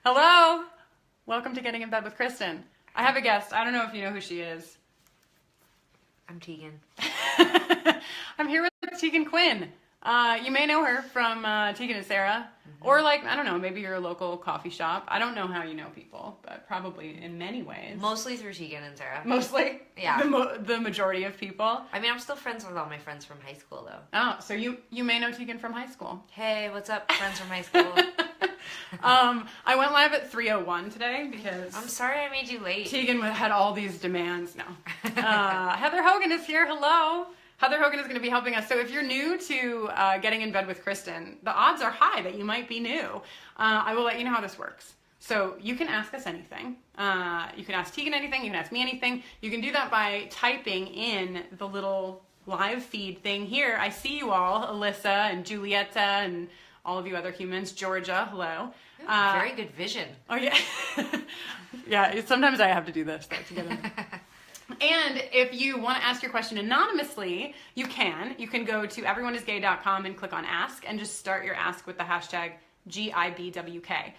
Hello! Welcome to Getting in Bed with Kristin. I have a guest. I don't know if you know who she is. I'm Tegan. I'm here with Tegan Quin. You may know her from Tegan and Sarah. Or I don't know, maybe your local coffee shop. I don't know how you know people, but probably in many ways. Mostly through Tegan and Sarah. Mostly? Yeah. The majority of people? I mean, I'm still friends with all my friends from high school, though. Oh, so you may know Tegan from high school. Hey, what's up, friends from high school? I went live at 3:01 today because... I'm sorry I made you late. Tegan had all these demands. No. Heather Hogan is here. Hello. Heather Hogan is going to be helping us. So if you're new to Getting in Bed with Kristin, the odds are high that you might be new. I will let you know how this works. So you can ask us anything. You can ask Tegan anything. You can ask me anything. You can do that by typing in the little live feed thing here. I see you all, Alyssa and Julietta and all of you other humans. Georgia, hello. Very good vision. Oh, yeah. Yeah, sometimes I have to do this, though, to get in. And if you want to ask your question anonymously, you can. You can go to everyoneisgay.com and click on Ask and just start your ask with the hashtag GIBWK.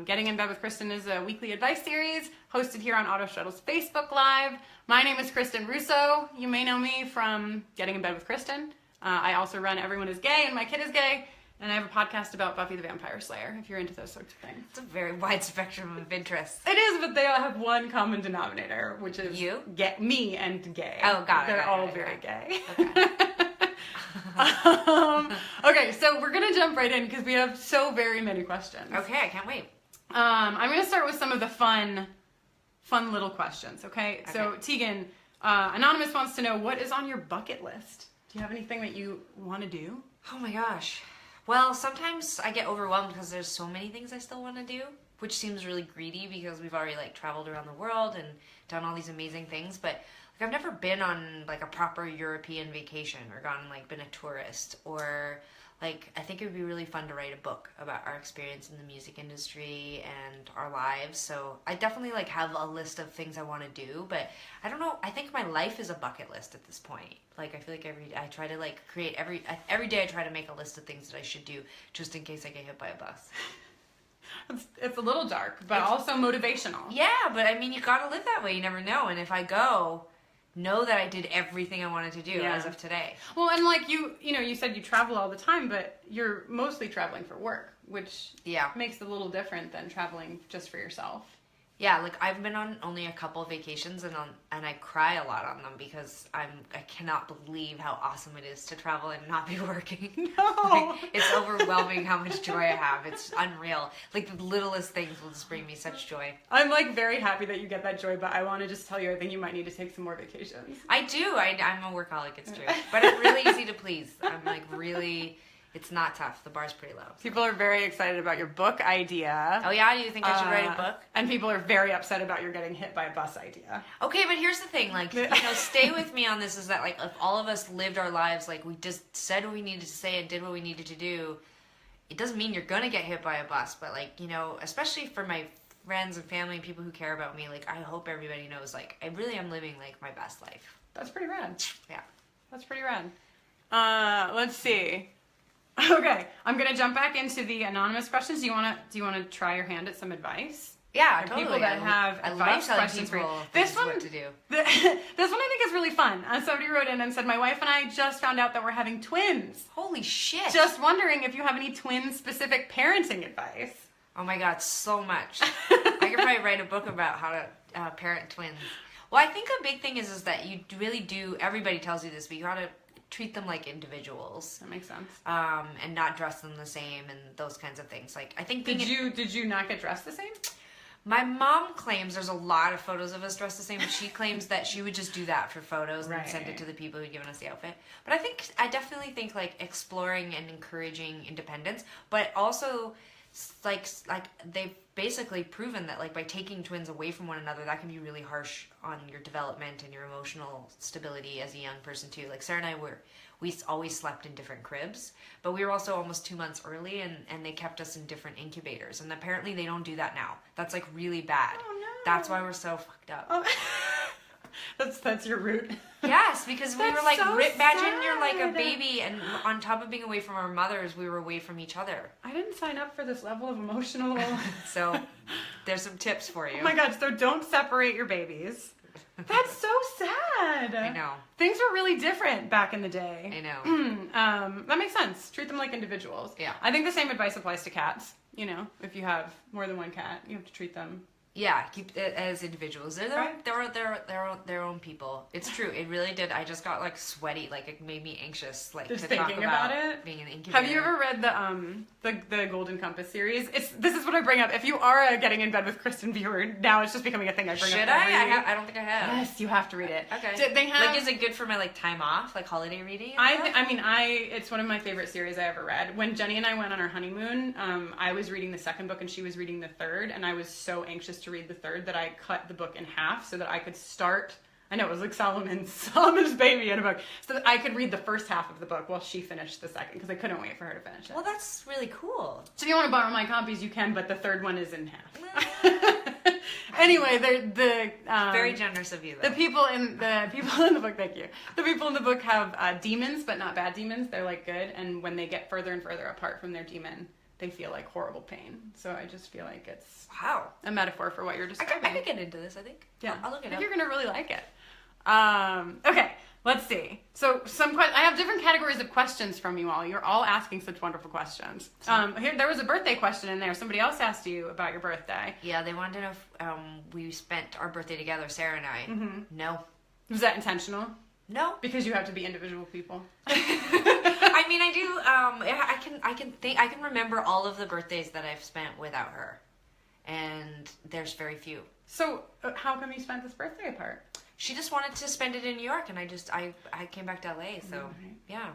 Getting in Bed with Kristin is a weekly advice series hosted here on Auto Shuttle's Facebook Live. My name is Kristin Russo. You may know me from Getting in Bed with Kristin. I also run Everyone is Gay and My Kid is Gay. And I have a podcast about Buffy the Vampire Slayer, if you're into those sorts of things. It's a very wide spectrum of interests. It is, but they all have one common denominator, which is... You? Me and gay. Oh, got it. They're all very gay. Okay. Okay, so we're going to jump right in because we have so very many questions. Okay, I can't wait. I'm going to start with some of the fun little questions, okay? So, Tegan, Anonymous wants to know, what is on your bucket list? Do you have anything that you want to do? Oh my gosh. Well, sometimes I get overwhelmed because there's so many things I still want to do, which seems really greedy because we've already traveled around the world and done all these amazing things. But I've never been on a proper European vacation or gone and been a tourist, or I think it would be really fun to write a book about our experience in the music industry and our lives. So I definitely have a list of things I want to do, but I don't know. I think my life is a bucket list at this point. I feel like I try to create every day I try to make a list of things that I should do just in case I get hit by a bus. It's a little dark, but also motivational. Yeah, but I mean, you gotta live that way. You never know. And if I go, know that I did everything I wanted to do as of today. Well, and you said you travel all the time, but you're mostly traveling for work, which makes it a little different than traveling just for yourself. Yeah, I've been on only a couple of vacations and I cry a lot on them because I cannot believe how awesome it is to travel and not be working. No. It's overwhelming how much joy I have. It's unreal. The littlest things will just bring me such joy. I'm very happy that you get that joy, but I want to just tell you I think you might need to take some more vacations. I do. I'm a workaholic, it's true. But I'm really easy to please. I'm really... It's not tough. The bar's pretty low. People are very excited about your book idea. Oh yeah? Do you think I should write a book? And people are very upset about your getting hit by a bus idea. Okay, but here's the thing. Stay with me on this, is that if all of us lived our lives we just said what we needed to say and did what we needed to do, it doesn't mean you're going to get hit by a bus. But especially for my friends and family and people who care about me, I hope everybody knows I really am living my best life. That's pretty rad. Yeah. That's pretty rad. Let's see. Okay, I'm gonna jump back into the anonymous questions. Do you wanna try your hand at some advice? Yeah, totally. People that have advice questions for you. This one, what to do. This one I think is really fun. Somebody wrote in and said, "My wife and I just found out that we're having twins. Holy shit! Just wondering if you have any twin-specific parenting advice." Oh my god, so much. I could probably write a book about how to parent twins. Well, I think a big thing is that you really do. Everybody tells you this, but you gotta treat them like individuals. That makes sense. And not dress them the same and those kinds of things. I think did you not get dressed the same? My mom claims there's a lot of photos of us dressed the same, but she claims that she would just do that for photos and send it to the people who'd given us the outfit. But I definitely think exploring and encouraging independence, but also they've basically proven that by taking twins away from one another, that can be really harsh on your development and your emotional stability as a young person too. Sarah and I we always slept in different cribs, but we were also almost 2 months early, and they kept us in different incubators, and apparently they don't do that now. That's really bad. Oh no. That's why we're so fucked up. Oh. That's your root. Yes, because we were like, so imagine you're like a sad. baby, and on top of being away from our mothers, we were away from each other. I didn't sign up for this level of emotional. So there's some tips for you. Oh my God, so don't separate your babies. That's so sad. I know. Things were really different back in the day. I know. That makes sense. Treat them like individuals. Yeah. I think the same advice applies to cats. You know, if you have more than one cat, you have to treat them. Yeah, keep it as individuals. They're Right. their own people. It's true. It really did. I just got like sweaty. Like it made me anxious. Like Just to talk thinking about about it. being an incubator. Have you ever read the Golden Compass series? This is what I bring up. If you are a Getting in Bed with Kristin viewer, now it's just becoming a thing I bring Should up. I don't think I have. Yes, you have to read it. Okay. Did they have? Like, is it good for my like time off, like holiday reading? and stuff? I mean, it's one of my favorite series I ever read. When Jenny and I went on our honeymoon, I was reading the second book and she was reading the third, and I was so anxious to read the third that I cut the book in half so that I could start. I know it was like Solomon's baby in a book, so that I could read the first half of the book while she finished the second because I couldn't wait for her to finish it. Well, that's really cool. So if you want to borrow my copies, you can, but the third one is in half. Anyway, the Very generous of you, though. the people in the book, thank you. The people in the book have demons, but not bad demons. They're like good, and when they get further and further apart from their demon, they feel like horrible pain. So I just feel like it's Wow. a metaphor for what you're I describing. could get into this, I think. Yeah, I'll look I it think up. you're gonna really like it. Okay, let's see. So I have different categories of questions from you all. You're all asking such wonderful questions. Here there was a birthday question in there. Somebody else asked you about your birthday. Yeah, they wanted to know if we spent our birthday together, Sarah and I. Mm-hmm. No. Was that intentional? No. Because you have to be individual people. I mean, I do. I can remember all of the birthdays that I've spent without her, and there's very few. So how come you spent this birthday apart? She just wanted to spend it in New York, and I came back to LA. So Right. yeah,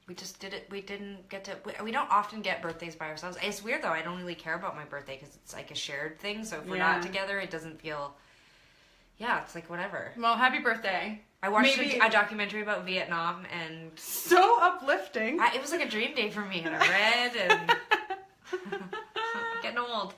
we just did it. We didn't get to. We don't often get birthdays by ourselves. It's weird though. I don't really care about my birthday because it's like a shared thing. So if we're Yeah. not together, it doesn't feel. Yeah, it's like whatever. Well, happy birthday. I watched Maybe- a documentary about Vietnam, and So uplifting. it was like a dream day for me. And I read, and getting old,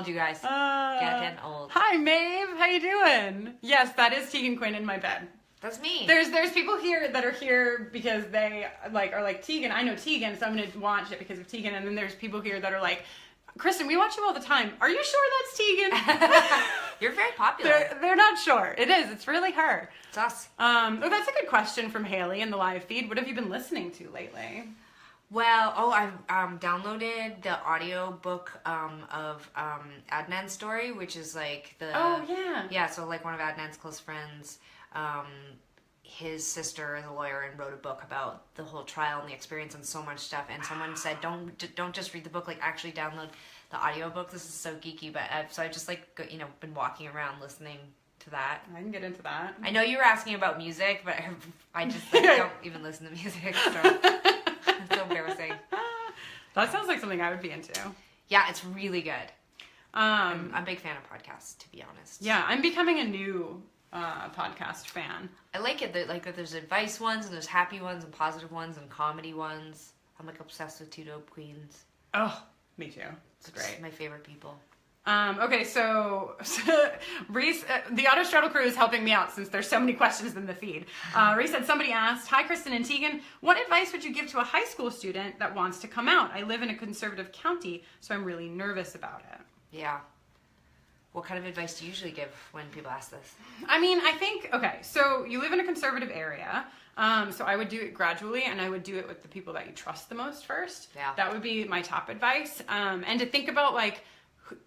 you guys. Getting old. Hi, Maeve. How you doing? Yes, that is Tegan Quin in my bed. That's me. There's people here that are here because they are like Tegan. I know Tegan, so I'm gonna watch it because of Tegan. And then there's people here that are like, Kristin, we watch you all the time. Are you sure that's Tegan? You're very popular. they're not sure. It is. It's really her. It's us. Oh, that's a good question from Haley in the live feed. What have you been listening to lately? Well, I've downloaded the audio book of Adnan's story, which is like the yeah. So like one of Adnan's close friends, his sister is a lawyer and wrote a book about the whole trial and the experience and so much stuff. And someone said, don't just read the book, like actually download the audio book. This is so geeky, but I've just like been walking around listening to that. I can get into that. I know you were asking about music, but I just don't even listen to music. So. It's so embarrassing. That sounds like something I would be into. Yeah, it's really good. I'm a big fan of podcasts, to be honest. Yeah, I'm becoming a new podcast fan. I like it that there's advice ones and there's happy ones and positive ones and comedy ones. I'm like obsessed with Two Dope Queens. Oh, me too. It's It's great. my favorite people. Okay, so Reese, the Autostraddle crew is helping me out since there's so many questions in the feed. Reese said, somebody asked, hi Kristin and Tegan, what advice would you give to a high school student that wants to come out? I live in a conservative county, so I'm really nervous about it. Yeah. What kind of advice do you usually give when people ask this? I mean, I think, okay, so you live in a conservative area, so I would do it gradually, and I would do it with the people that you trust the most first. Yeah. That would be my top advice. And to think about, like,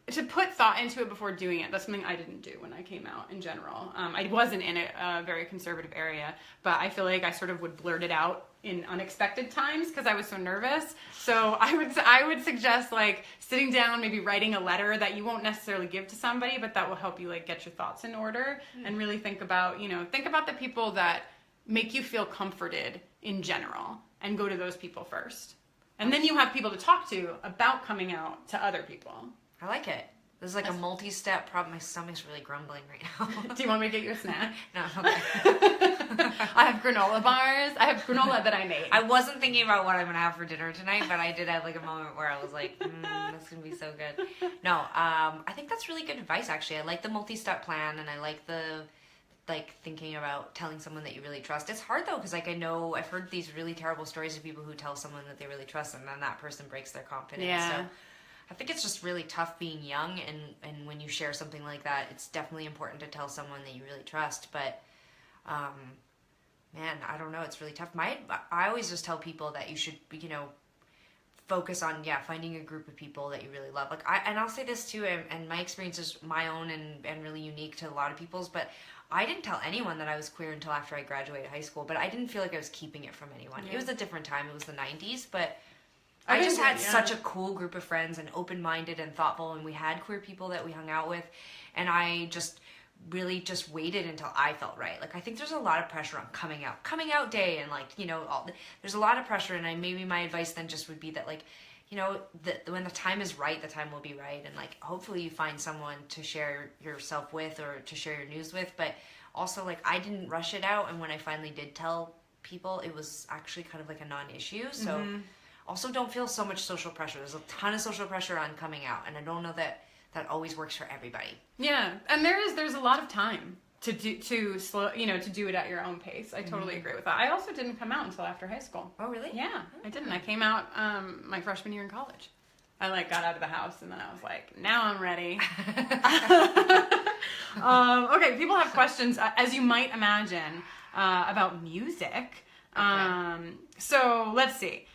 to put thought into it before doing it. That's something I didn't do when I came out in general. I wasn't in a very conservative area, but I feel like I sort of would blurt it out in unexpected times because I was so nervous. So I would suggest like sitting down, maybe writing a letter that you won't necessarily give to somebody, but that will help you like get your thoughts in order and really think about the people that make you feel comforted in general and go to those people first. And then you have people to talk to about coming out to other people. I like it. This is like a multi-step problem. My stomach's really grumbling right now. Do you want me to get you a snack? No, okay. I have granola bars. I have granola that I made. I wasn't thinking about what I'm gonna have for dinner tonight, but I did have like a moment where I was like, this is gonna be so good. No, I think that's really good advice actually. I like the multi-step plan and I like the like thinking about telling someone that you really trust. It's hard though, because like I know I've heard these really terrible stories of people who tell someone that they really trust, and then that person breaks their confidence. Yeah. So I think it's just really tough being young, and when you share something like that, it's definitely important to tell someone that you really trust. But man, I don't know, it's really tough. I always just tell people that you should, focus on finding a group of people that you really love. Like I'll say this too, and my experience is my own and really unique to a lot of people's, but I didn't tell anyone that I was queer until after I graduated high school, but I didn't feel like I was keeping it from anyone. Yeah. It was a different time. It was the 90s, but I just had such a cool group of friends, and open-minded and thoughtful, and we had queer people that we hung out with, and I just really just waited until I felt right. Like I think there's a lot of pressure on coming out day, and like, there's a lot of pressure, and maybe my advice then just would be that like, when the time is right, the time will be right, and like hopefully you find someone to share yourself with or to share your news with. But also, like, I didn't rush it out, and when I finally did tell people, it was actually kind of like a non-issue. So also don't feel so much social pressure. There's a ton of social pressure on coming out, and I don't know that always works for everybody. Yeah, and there's a lot of time to do it at your own pace. I totally agree with that. I also didn't come out until after high school. Oh, really? Yeah, I didn't. I came out my freshman year in college. I like got out of the house, and then I was like, now I'm ready. Okay, people have questions, as you might imagine, about music. Okay. So let's see.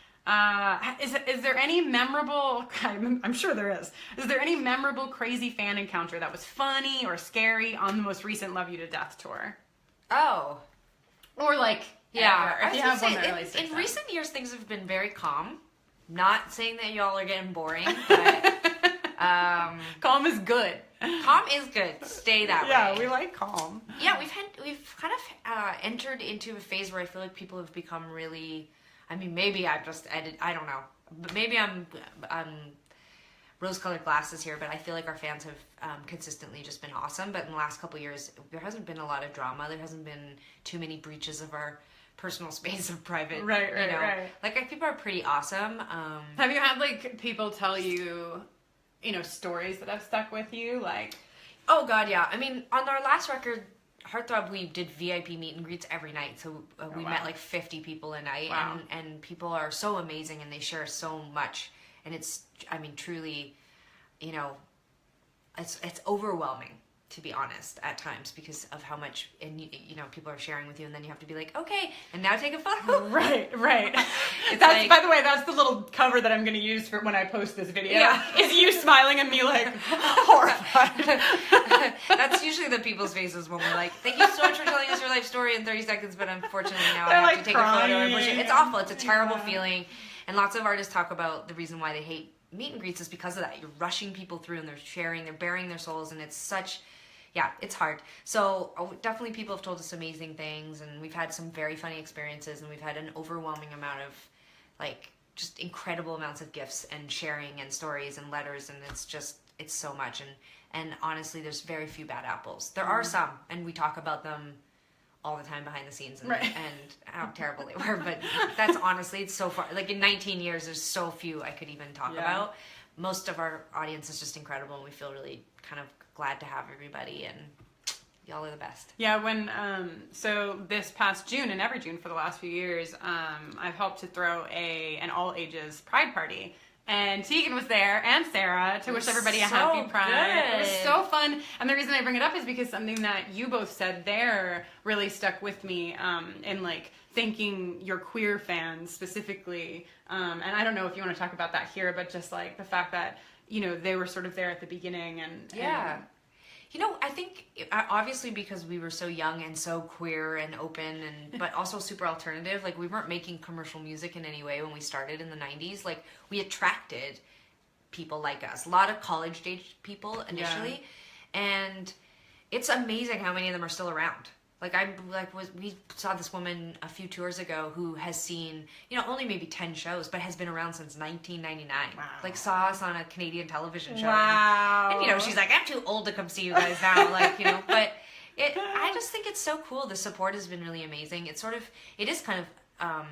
Is there any memorable, I'm sure there is there any memorable crazy fan encounter that was funny or scary on the most recent Love You to Death tour? Oh. Or like, yeah, if you have one that really sticks in out. recent years, things have been very calm. Not saying that y'all are getting boring, but calm is good. Calm is good. Stay that way. Yeah, we like calm. Yeah, we've kind of entered into a phase where I feel like people have become really, I mean, maybe I don't know. But maybe I'm rose-colored glasses here, but I feel like our fans have consistently just been awesome. But in the last couple of years, there hasn't been a lot of drama. There hasn't been too many breaches of our personal space of private. Right. Like, people are pretty awesome. Have you had, like, people tell you, stories that have stuck with you? Like, oh, God, yeah. I mean, on our last record, Heartthrob, we did VIP meet and greets every night, so we met like 50 people a night. Wow. And people are so amazing, and they share so much, and it's, I mean, truly, it's overwhelming, to be honest, at times, because of how much, and people are sharing with you, and then you have to be like, okay, and now take a photo. Right. That's like, by the way, that's the little cover that I'm going to use for when I post this video. Yeah. Is you smiling and me like horrified. That's usually the people's faces when we're like, thank you so much for telling us your life story in 30 seconds, but unfortunately now I have to take a photo and push it. It's awful. It's a terrible feeling. And lots of artists talk about the reason why they hate meet and greets is because of that. You're rushing people through, and they're bearing their souls, and it's such... Yeah, it's hard. So definitely people have told us amazing things, and we've had some very funny experiences, and we've had an overwhelming amount of, like, just incredible amounts of gifts and sharing and stories and letters, and it's so much. And honestly, there's very few bad apples. There are some, and we talk about them all the time behind the scenes, and how terrible they were. But that's honestly, it's so far. Like, in 19 years, there's so few I could even talk about. Most of our audience is just incredible, and we feel really kind of glad to have everybody, and y'all are the best. Yeah, when so this past June and every June for the last few years, I've helped to throw an all ages pride party, and Tegan was there and Sarah to wish everybody a happy Pride. Good. It was so fun, and the reason I bring it up is because something that you both said there really stuck with me, in like thanking your queer fans specifically, and I don't know if you want to talk about that here, but just like the fact that they were sort of there at the beginning, and I think obviously because we were so young and so queer and open, but also super alternative. Like, we weren't making commercial music in any way when we started in the 90s. Like, we attracted people like us, a lot of college age people initially, and it's amazing how many of them are still around. Like, we saw this woman a few tours ago who has seen, only maybe 10 shows, but has been around since 1999. Wow. Like, saw us on a Canadian television show. Wow. And she's like, I'm too old to come see you guys now. Like, but I just think it's so cool. The support has been really amazing. It is kind of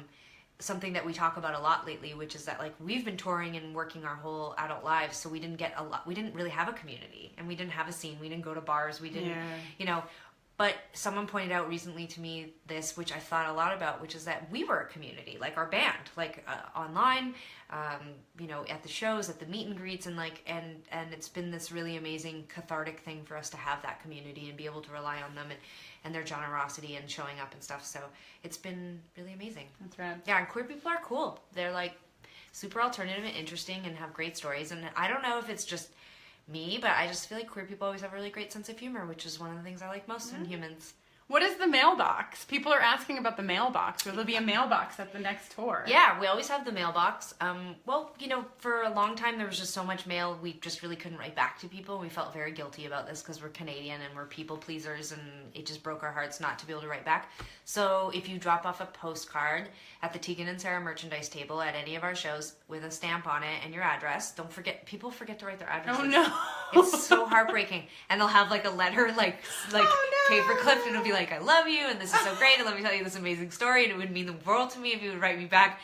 something that we talk about a lot lately, which is that, like, we've been touring and working our whole adult lives, so we didn't really have a community, and we didn't have a scene. We didn't go to bars. We didn't, But someone pointed out recently to me this, which I thought a lot about, which is that we were a community, like our band, like online, at the shows, at the meet and greets, and it's been this really amazing cathartic thing for us to have that community and be able to rely on them and their generosity and showing up and stuff. So it's been really amazing. That's right. Yeah, and queer people are cool. They're like super alternative and interesting and have great stories. And I don't know if it's just me, but I just feel like queer people always have a really great sense of humor, which is one of the things I like most in humans. What is the mailbox? People are asking about the mailbox. Will there be a mailbox at the next tour? Yeah, we always have the mailbox. For a long time there was just so much mail, we just really couldn't write back to people. We felt very guilty about this because we're Canadian and we're people pleasers, and it just broke our hearts not to be able to write back. So if you drop off a postcard at the Tegan and Sarah merchandise table at any of our shows with a stamp on it and your address, don't forget, people forget to write their addresses. Oh no. It's so heartbreaking. And they'll have like a letter paper clipped, and it'll be like, I love you, and this is so great, and let me tell you this amazing story, and it would mean the world to me if you would write me back.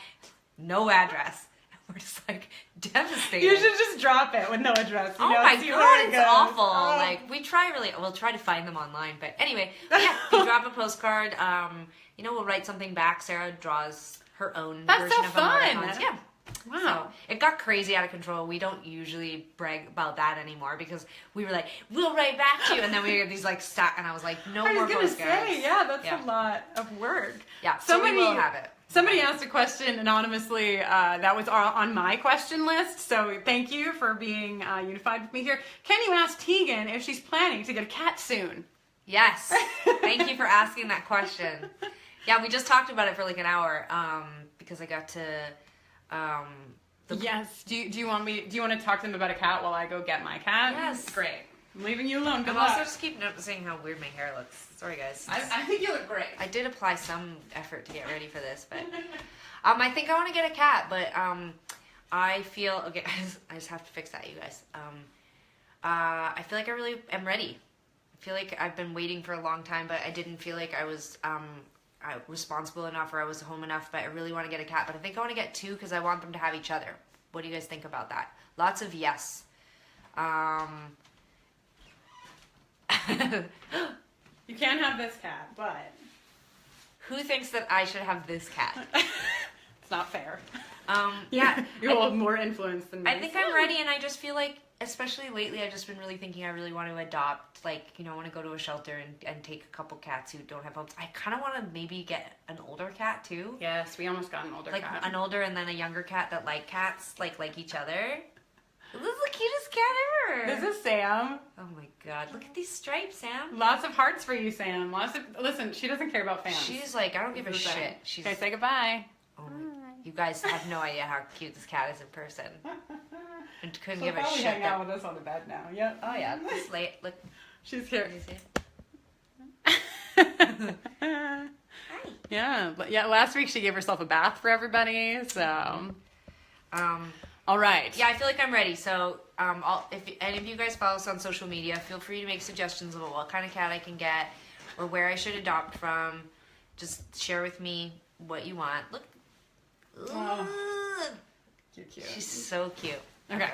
No address. And we're just like devastated. You should just drop it with no address. My god, it's awful. Oh. Like we'll try to find them online, but anyway, yeah, if you drop a postcard, we'll write something back. Sarah draws her own version of emoticons. Yeah. Wow. So it got crazy out of control. We don't usually brag about that anymore because we were like, we'll write back to you, and then we get these like and I was like, no more postcards. That's a lot of work. Yeah, so we will have it. Somebody asked a question anonymously that was on my question list, so thank you for being unified with me here. Can you ask Tegan if she's planning to get a cat soon? Yes. Thank you for asking that question. Yeah, we just talked about it for like an hour because I got to... Yes. Do you want to talk to them about a cat while I go get my cat? Yes. Great. I'm leaving you alone. Good I luck. also just keep noticing how weird my hair looks. Sorry, guys. I think you look great. I did apply some effort to get ready for this, but I think I want to get a cat, but I feel okay. I just have to fix that, you guys. I feel like I really am ready. I feel like I've been waiting for a long time, but I didn't feel like I was responsible enough or I was home enough, but I really want to get a cat. But I think I want to get two because I want them to have each other. What do you guys think about that? Lots of yes. You can't have this cat, but... Who thinks that I should have this cat? It's not fair. Yeah. You hold more influence than me. I think I'm ready, and I just feel like, especially lately, I've just been really thinking I really want to adopt, I want to go to a shelter and take a couple cats who don't have homes. I kind of want to maybe get an older cat, too. Yes, we almost got an older cat. Like, an older and then a younger cat that like cats, like each other. This is the cutest cat ever. This is Sam. Oh my god, look at these stripes, Sam. Lots of hearts for you, Sam. Listen, she doesn't care about fans. She's like, I don't give a shit. Okay, say goodbye. Oh my, you guys have no idea how cute this cat is in person. And couldn't give a shit. She'll hang out with us on the bed now. Yep. Oh yeah, this late. Look. She's here. Hi. Yeah, but last week she gave herself a bath for everybody, so... all right. Yeah, I feel like I'm ready. So, if any of you guys follow us on social media, feel free to make suggestions about what kind of cat I can get or where I should adopt from. Just share with me what you want. Look. Oh. Cute. She's so cute. Okay.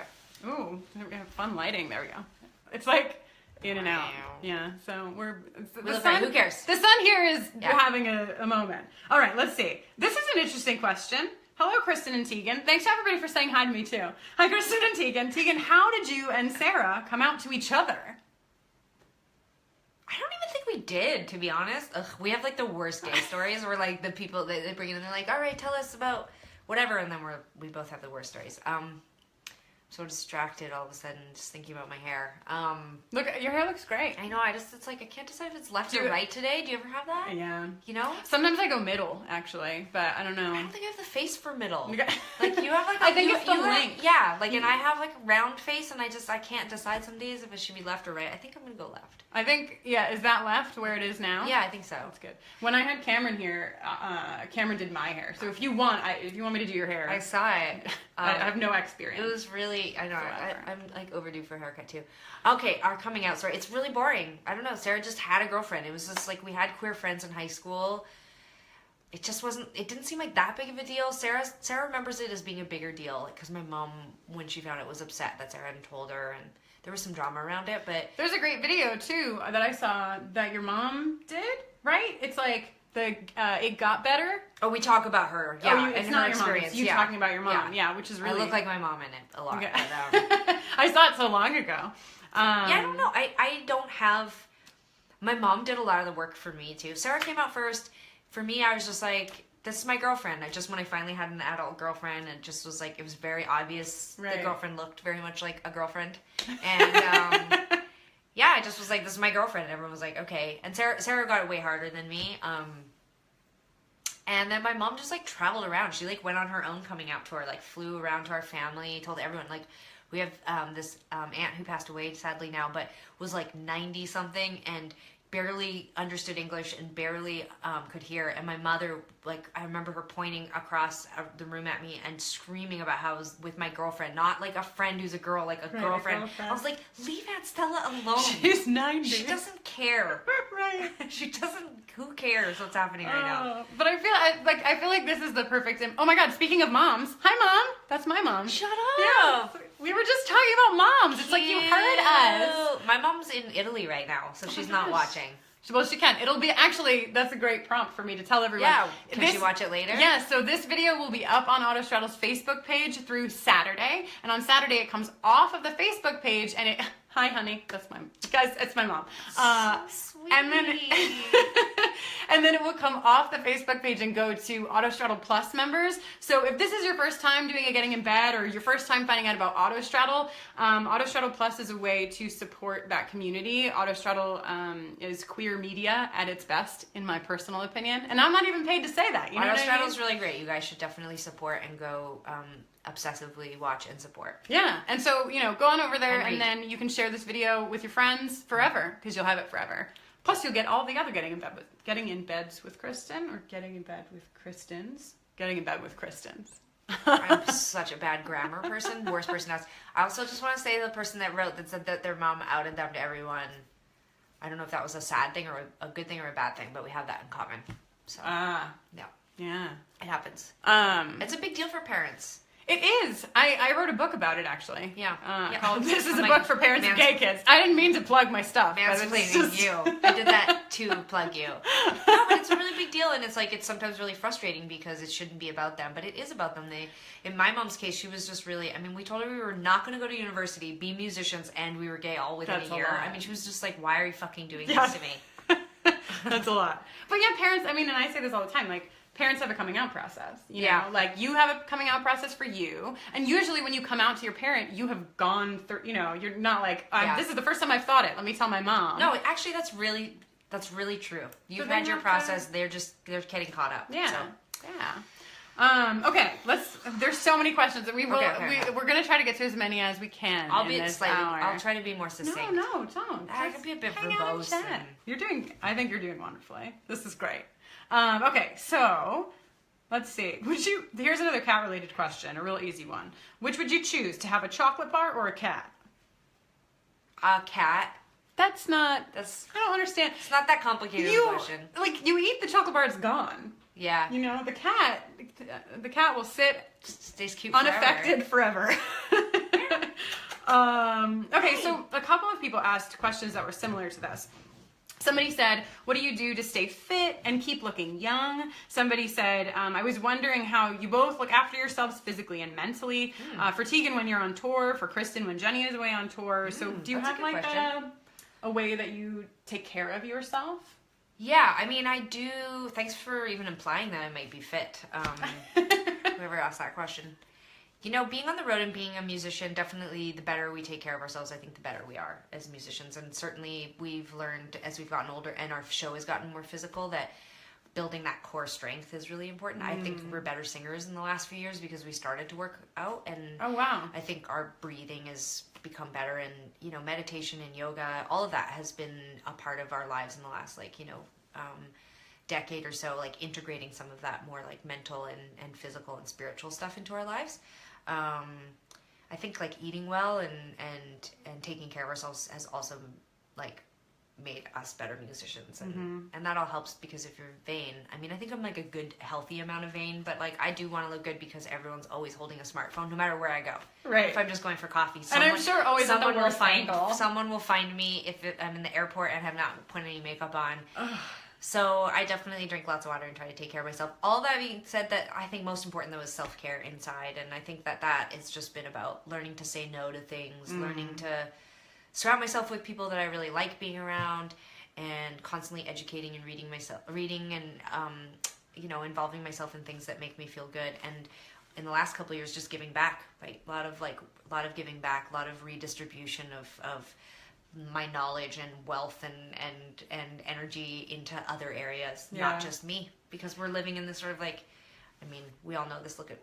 Ooh, we have fun lighting. There we go. It's like in and out. Yeah. So the sun. Who cares? The sun here is having a moment. All right. Let's see. This is an interesting question. Hello, Kristin and Tegan. Thanks to everybody for saying hi to me too. Hi, Kristin and Tegan. Tegan, how did you and Sarah come out to each other? I don't even think we did, to be honest. Ugh, we have like the worst gay stories where like the people they bring in and they're like, all right, tell us about whatever, and then we both have the worst stories. So distracted all of a sudden just thinking about my hair. Look, your hair looks great. I know, it's like I can't decide if it's left or right today. Do you ever have that? Yeah. You know? Sometimes I go middle, actually, but I don't know. I don't think I have the face for middle. Okay. Like you have like I think it's the length. Yeah, like and I have like a round face and I can't decide some days if it should be left or right. I think I'm gonna go left. I think, is that left where it is now? Yeah, I think so. That's good. When I had Cameron here, Cameron did my hair. So if you want me to do your hair. I saw it. I have no experience. It was really, I know, I'm like overdue for a haircut too. Okay, our coming out story. It's really boring. I don't know. Sarah just had a girlfriend. It was just like we had queer friends in high school. it just wasn't, it didn't seem like that big of a deal. Sarah remembers it as being a bigger deal, because my mom, when she found it, was upset that Sarah hadn't told her, and there was some drama around it. But there's a great video too that I saw that your mom did, right? It's like it got better. Oh, we talk about her, yeah, it's and not her your mom. experience. It's you talking about your mom, yeah, which is really. I look like my mom in it a lot. Okay. But, I saw it so long ago. yeah, I don't know. I don't have. My mom did a lot of the work for me too. Sarah came out first. For me, I was just like, this is my girlfriend. When I finally had an adult girlfriend, it just was like, it was very obvious. Right. The girlfriend looked very much like a girlfriend, and yeah, I just was like, this is my girlfriend. And everyone was like, okay. And Sarah got it way harder than me. And then my mom just like traveled around. She like went on her own coming out tour, like flew around to our family, told everyone, like, we have this aunt who passed away sadly now, but was like 90 something and barely understood English and barely could hear. And my mother, like, I remember her pointing across the room at me and screaming about how I was with my girlfriend, not like a friend who's a girl, like a girlfriend. I was like, leave Aunt Stella alone. She's 90. She doesn't care. Right. She doesn't. Who cares what's happening right now? But I feel like this is the perfect. Oh my God! Speaking of moms, hi mom. That's my mom. Shut Yeah, up. we were just talking about moms. It's like you heard us. My mom's in Italy right now, so she's not watching. Well, she can. It'll be actually, that's a great prompt for me to tell everyone. Yeah, can she watch it later? Yeah, so this video will be up on Autostraddle's Facebook page through Saturday. And on Saturday, it comes off of the Facebook page and it, hi honey, that's my, guys, it's my mom. So sweet. And then, and then it will come off the Facebook page and go to Autostraddle Plus members. So if this is your first time doing a Getting in Bed or your first time finding out about Autostraddle, Autostraddle Plus is a way to support that community. Autostraddle is queer media at its best, in my personal opinion. And I'm not even paid to say that. You know Autostraddle's really great. You guys should definitely support and go obsessively watch and support. Yeah, and so, go on over there and then you can share this video with your friends forever, because you'll have it forever. Plus, you'll get all the other Getting in Beds with Kristin, or Getting in Bed with Kristins. Getting in Bed with Kristins. I'm such a bad grammar person. Worst person to ask. I also just want to say the person that wrote that said that their mom outed them to everyone. I don't know if that was a sad thing or a good thing or a bad thing, but we have that in common. So, yeah, it happens. It's a big deal for parents. It is. I wrote a book about it, actually. Yeah. Called This is a Book for Parents of Gay Kids. I didn't mean to plug my stuff. Mansplaining you. I did that to plug you. No, but it's a really big deal, and it's like, it's sometimes really frustrating because it shouldn't be about them, but it is about them. In my mom's case, she was just really, we told her we were not going to go to university, be musicians, and we were gay all within a year. She was just like, why are you fucking doing this to me? That's a lot. But yeah, parents, and I say this all the time, like, parents have a coming out process, you know? Like, you have a coming out process for you, and usually when you come out to your parent, you have gone through, you're not like, this is the first time I've thought it, let me tell my mom. No, actually, that's really true. You've had your process, they're getting caught up. Yeah, so. yeah. Okay, there's so many questions, and we're going to try to get to as many as we can. I'll try to be more succinct. No, don't. I can be a bit verbose. I think you're doing wonderfully. This is great. Okay, so let's see. Here's another cat-related question, a real easy one. Which would you choose, to have a chocolate bar or a cat? A cat. I don't understand. It's not that complicated a question. Like, you eat the chocolate bar, it's gone. Yeah. The cat will sit, just stays cute unaffected forever. Okay, so a couple of people asked questions that were similar to this. Somebody said, what do you do to stay fit and keep looking young? Somebody said, I was wondering how you both look after yourselves physically and mentally. For Tegan when you're on tour, for Kristin when Jenny is away on tour. So do you have like a way that you take care of yourself? Yeah, I do. Thanks for even implying that I might be fit. Whoever asked that question. Being on the road and being a musician, definitely the better we take care of ourselves, I think the better we are as musicians. And certainly we've learned as we've gotten older and our show has gotten more physical that building that core strength is really important. I think we're better singers in the last few years because we started to work out. And I think our breathing has become better. And, meditation and yoga, all of that has been a part of our lives in the last, decade or so, like integrating some of that more like mental and physical and spiritual stuff into our lives. I think like eating well and taking care of ourselves has also like made us better musicians, and that all helps because if you're vain, I mean, I think I'm like a good healthy amount of vain, but like I do want to look good because everyone's always holding a smartphone no matter where I go. Right. If I'm just going for coffee, and I'm sure always someone will find me if I'm in the airport and have not put any makeup on. So I definitely drink lots of water and try to take care of myself. All that being said, that I think most important though is self-care inside, and I think that it's just been about learning to say no to things, learning to surround myself with people that I really like being around, and constantly educating and reading and involving myself in things that make me feel good. And in the last couple of years, just giving back, right? A lot of giving back, a lot of redistribution of my knowledge and wealth and energy into other areas, not just me, because we're living in this sort of like, I mean, we all know this. Look at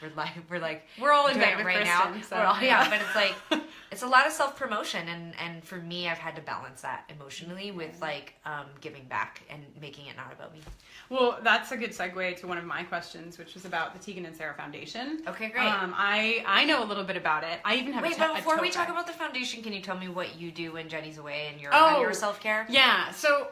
we're all in bed right now. So, but it's like it's a lot of self promotion, and for me, I've had to balance that emotionally with like giving back and making it not about me. Well, that's a good segue to one of my questions, which was about the Tegan and Sarah Foundation. Okay, great. I know a little bit about it. I even have but before we talk about the foundation, can you tell me what you do when Jenny's away and your self care? Yeah. So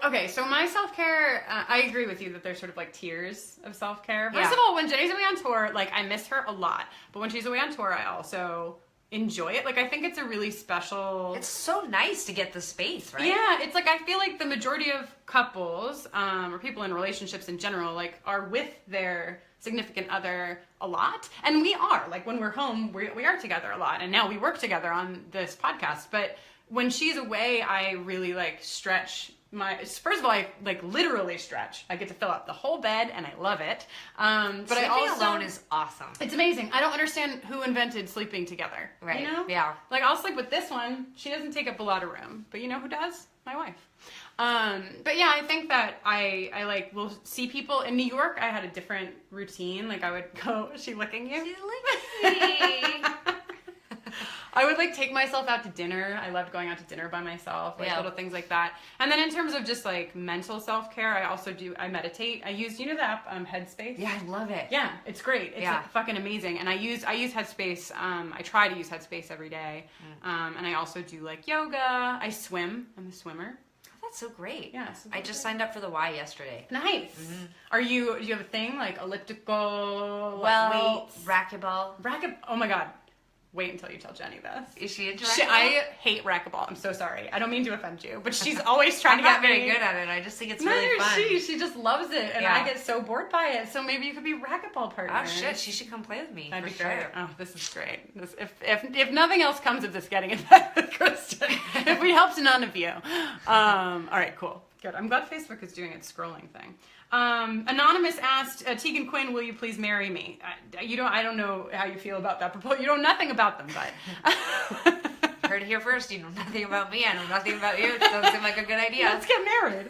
my self care, I agree with you that there's sort of like tiers of self care. First of all, when Jenny's away on tour, like I miss her a lot, but when she's away on tour, I also enjoy it. Like I think it's a really special. It's so nice to get the space, right? Yeah, it's like I feel like the majority of couples or people in relationships in general like are with their significant other a lot, and we are like when we're home we are together a lot, and now we work together on this podcast. But when she's away, I really like stretch. First of all, I like literally stretch. I get to fill up the whole bed, and I love it. But sleeping I also, alone is awesome. It's amazing. I don't understand who invented sleeping together. Right? You know? Yeah. Like I'll sleep with this one. She doesn't take up a lot of room, but you know who does? My wife. But yeah, I think that I like will see people in New York. I had a different routine. Like I would go. Is she licking you? She's licking me. I would like take myself out to dinner. I loved going out to dinner by myself, like little things like that. And then in terms of just like mental self-care, I meditate. I use, you know, the app Headspace? Yeah, I love it. Yeah, it's great. It's fucking amazing. And I use Headspace. I try to use Headspace every day. And I also do like yoga. I swim. I'm a swimmer. That's so great. Yeah. I just signed up for the Y yesterday. Nice. Do you have a thing like elliptical, weights? weights? Racquetball. Oh my God. Wait until you tell Jenny this. Is she into racquetball? I hate racquetball. I'm so sorry. I don't mean to offend you, but she's always trying to get me. I'm not very good at it. I just think it's really fun. She just loves it, and I get so bored by it. So maybe you could be racquetball partners. Oh shit, she should come play with me. That'd be sure. great. Oh, this is great. If nothing else comes of this getting in bed with Kristin, if we helped none of you. All right, cool. Good. I'm glad Facebook is doing its scrolling thing. Anonymous asked, Tegan Quin, will you please marry me? I don't know how you feel about that proposal. You know nothing about them, but. Heard it here first. You know nothing about me. I know nothing about you. It doesn't seem like a good idea. Let's get married.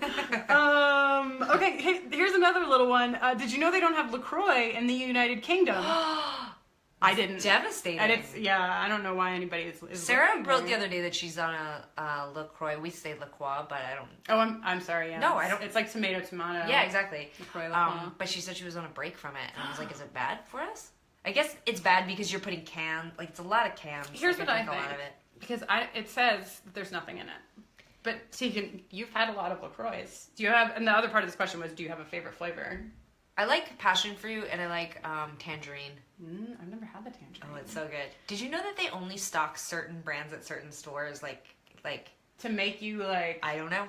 Okay, hey, here's another little one. Did you know they don't have LaCroix in the United Kingdom? I didn't. Devastating. And I don't know why anybody is Sarah wrote the other day that she's on a LaCroix. We say LaCroix, but I don't. Oh, I'm sorry. Yeah. No, I don't. It's like tomato. Yeah, exactly. LaCroix. But she said she was on a break from it, and I was like, is it bad for us? I guess it's bad because you're putting like it's a lot of cans. Here's what I think. A lot of it. Because it says that there's nothing in it. But Tegan, you've had a lot of LaCroix. Do you have? And the other part of this question was, do you have a favorite flavor? I like passion fruit and I like tangerine. I've never had the tangerine. Oh, it's so good. Did you know that they only stock certain brands at certain stores, like to make you like? I don't know.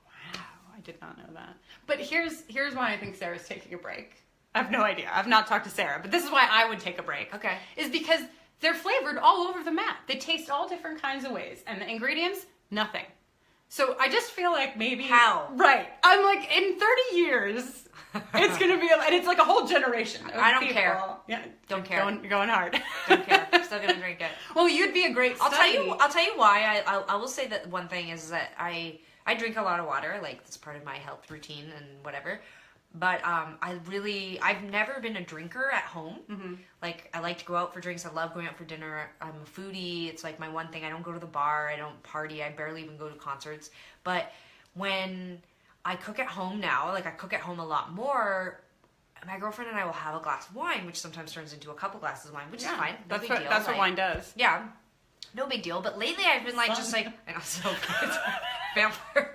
Wow, I did not know that. But here's why I think Sarah's taking a break. I have no idea. I've not talked to Sarah, but this is why I would take a break. Okay. Is because they're flavored all over the map. They taste all different kinds of ways, and the ingredients, nothing. So I just feel like maybe how right. I'm like in 30 years. It's gonna be, and it's like a whole generation. I don't care. Yeah, don't care. You're going hard. Don't care. I'm still gonna drink it. Well, you'd be a great study. I'll tell you why. I will say that one thing is that I drink a lot of water. Like that's part of my health routine and whatever. But I've never been a drinker at home. Mm-hmm. Like I like to go out for drinks. I love going out for dinner. I'm a foodie. It's like my one thing. I don't go to the bar. I don't party. I barely even go to concerts. But when I cook at home now, like I cook at home a lot more, my girlfriend and I will have a glass of wine, which sometimes turns into a couple glasses of wine, which is fine. No big deal. That's what wine does. Yeah. No big deal. But lately I've been like, just like, I know, so good. Vampires.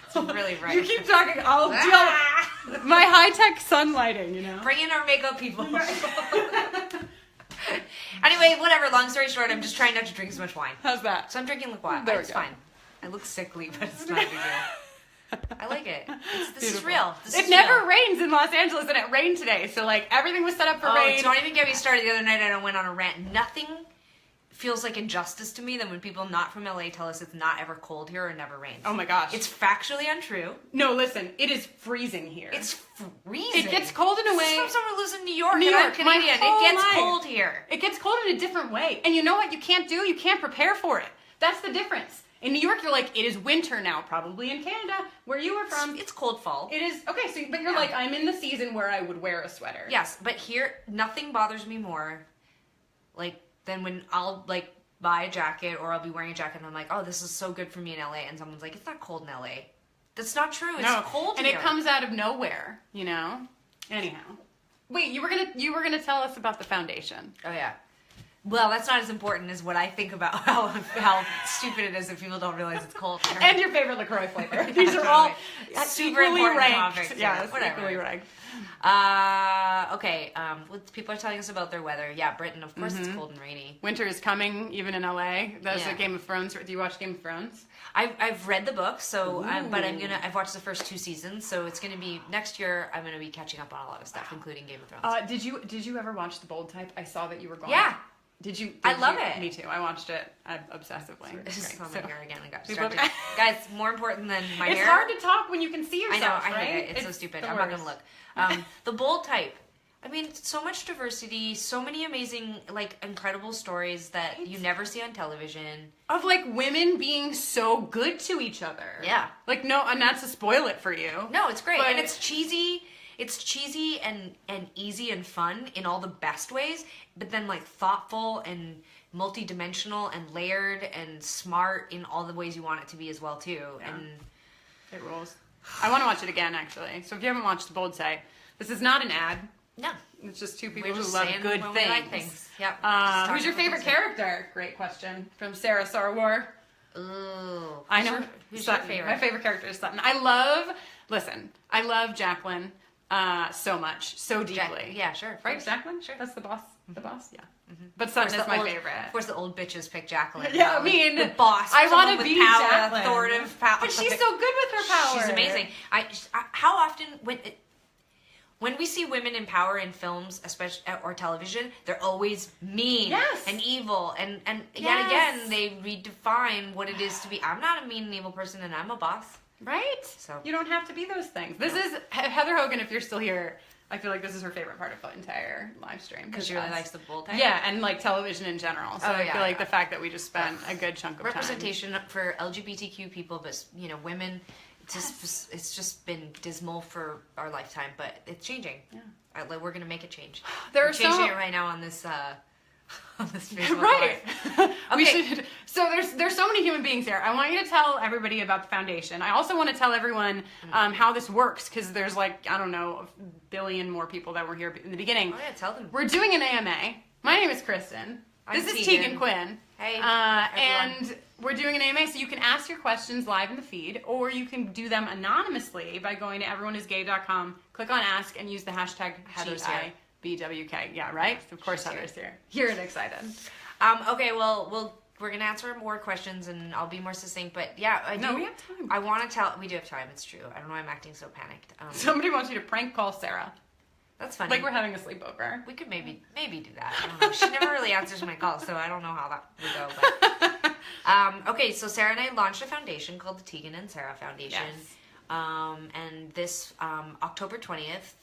It's really right. You keep talking, I'll deal. My high-tech sun lighting, you know. Bring in our makeup people. Anyway, whatever. Long story short, I'm just trying not to drink so much wine. How's that? So I'm drinking liqueur. There we It's go. fine. I look sickly, but it's not a big deal. I like it. This is Beautiful. real. It never rains in Los Angeles, and it rained today. So, like, everything was set up for rain. Don't even get me started. The other night I went on a rant. Nothing feels like injustice to me than when people not from LA tell us it's not ever cold here or never rains. Oh my gosh. It's factually untrue. No, listen, it is freezing here. It's freezing. It gets cold in a way. This is from someone who lives in New York. New and I'm York, my Canadian. whole It gets life. cold here. It gets cold in a different way. And you know what you can't do? You can't prepare for it. That's the difference. In New York, you're like, it is winter now, probably in Canada, where you are from. It's cold fall. It is, okay, so, but you're like, I'm in the season where I would wear a sweater. Yes, but here, nothing bothers me more, like, than when I'll, like, buy a jacket or I'll be wearing a jacket and I'm like, oh, this is so good for me in LA. And someone's like, it's not cold in LA. That's not true. It's cold and here. it comes out of nowhere, you know? Anyhow. Wait, you were gonna tell us about the foundation. Oh, yeah. Well, that's not as important as what I think about how stupid it is if people don't realize it's cold here. And your favorite LaCroix flavor. These are all super equally important ranked. topics. Yeah, whatever. equally ranked. Okay, people are telling us about their weather. Yeah, Britain, of course it's cold and rainy. Winter is coming, even in LA. That's Yeah. a Game of Thrones. Do you watch Game of Thrones? I've read the book, so but I've watched the first 2 seasons, so it's gonna be next year. I'm gonna be catching up on a lot of stuff, including Game of Thrones. Did you ever watch The Bold Type? I saw that you were going. Yeah. Did you? I love it. Me too. I watched it obsessively. This is on Great. my hair again. I got We distracted. both- Guys, more important than my It's hair. hard to talk when you can see I yourself. know. I right? hate it. It's so stupid. the I'm not gonna worst. look. The Bold Type. I mean, so much diversity, so many amazing, like, incredible stories that you never see on television. Of like women being so good to each other. Yeah. Like no, and not to spoil it for you. No, it's great, But- and it's cheesy. It's cheesy and easy and fun in all the best ways, but then like thoughtful and multi-dimensional and layered and smart in all the ways you want it to be as well too. Yeah. And It rules. I want to watch it again actually. So if you haven't watched The Bold Type, this is not an ad. no, It's just two people we're who just love saying good when things. we like things. Yep. Who's your favorite character? Great question from Sarah Sarwar. Ooh, I know. Who's your Sutton. favorite? My favorite character is Sutton. I love Jacqueline so much, so deeply. Yeah, sure. of Right, course. Jacqueline? Sure. That's the boss. The boss, yeah. But Of Sutton course is my old- favorite. Of course, the old bitches pick Jacqueline. Yeah, I Like, mean, the boss. I someone want to with be power, Jacqueline. authoritative power. But she's so good with her power. She's amazing. How often when we see women in power in films, especially or television, they're always mean Yes. and evil, and yet Yes. again they redefine what it is to be. I'm not a mean and evil person, and I'm a boss. Right? So- You don't have to be those things. This is Heather Hogan, if you're still here, I feel like this is her favorite part of the entire live stream. Because she really likes the Bold Type. Yeah, and like television in general. So Oh, I yeah, feel like yeah. the fact that we just spent a good chunk of Representation for LGBTQ people, but women. It's just been dismal for our lifetime, but it's changing. Yeah. We're gonna make it change. There We're are changing so- it right now on this Facebook Right. Live. We Okay. should. So there's so many human beings here. I want you to tell everybody about the foundation. I also want to tell everyone how this works because there's like, I don't know, a billion more people that were here in the beginning. Oh yeah, tell them. We're doing an AMA. My name is Kristin. I'm This is Tegan. Tegan Quin. Hey, and we're doing an AMA, so you can ask your questions live in the feed, or you can do them anonymously by going to everyoneisgay.com, click on ask, and use the hashtag Heather's here. GIBWK. Yeah, right? Of course She's Heather's here. Here and excited. Okay, well, we're gonna answer more questions, and I'll be more succinct. But yeah, No, we have time. I want to tell. We do have time. It's true. I don't know why I'm acting so panicked. Somebody wants you to prank call Sarah. That's funny. Like we're having a sleepover. We could maybe do that. I don't know. She never really answers my calls, so I don't know how that would go. But okay, so Sarah and I launched a foundation called the Tegan and Sarah Foundation. Yes. And this October 20th,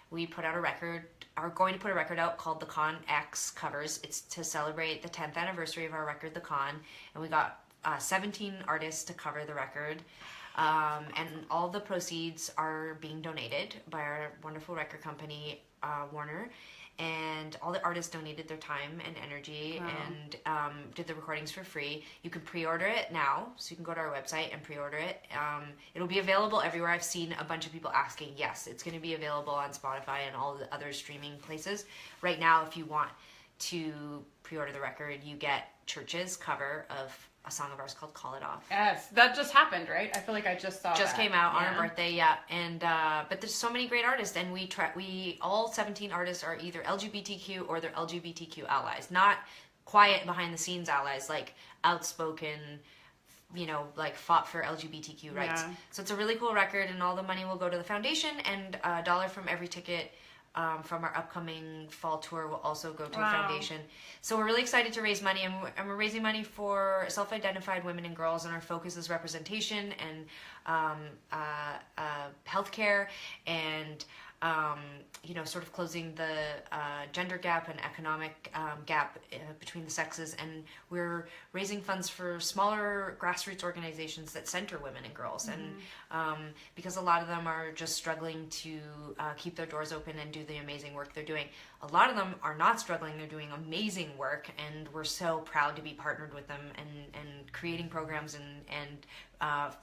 we put out a record. Are going to put a record out called The Con X Covers. It's to celebrate the 10th anniversary of our record, The Con, and we got 17 artists to cover the record. And all the proceeds are being donated by our wonderful record company, Warner. And all the artists donated their time and energy and did the recordings for free. You can pre-order it now, so you can go to our website and pre-order it. It'll be available everywhere. I've seen a bunch of people asking. Yes, it's going to be available on Spotify and all the other streaming places right now if you want to pre-order the record, you get Church's cover of a song of ours called Call It Off. Yes, that just happened, right? I feel like I just saw Just that. came out on our birthday, and but there's so many great artists, and we all 17 artists are either LGBTQ or they're LGBTQ allies, not quiet behind the scenes allies, like outspoken, like fought for LGBTQ rights. Yeah. So it's a really cool record, and all the money will go to the foundation, and $1 from every ticket from our upcoming fall tour will also go to the foundation. So we're really excited to raise money, and we're raising money for self-identified women and girls, and our focus is representation and healthcare and sort of closing the gender gap and economic gap between the sexes. And we're raising funds for smaller grassroots organizations that center women and girls. And because a lot of them are just struggling to keep their doors open and do the amazing work they're doing. A lot of them are not struggling. They're doing amazing work, and we're so proud to be partnered with them and creating programs and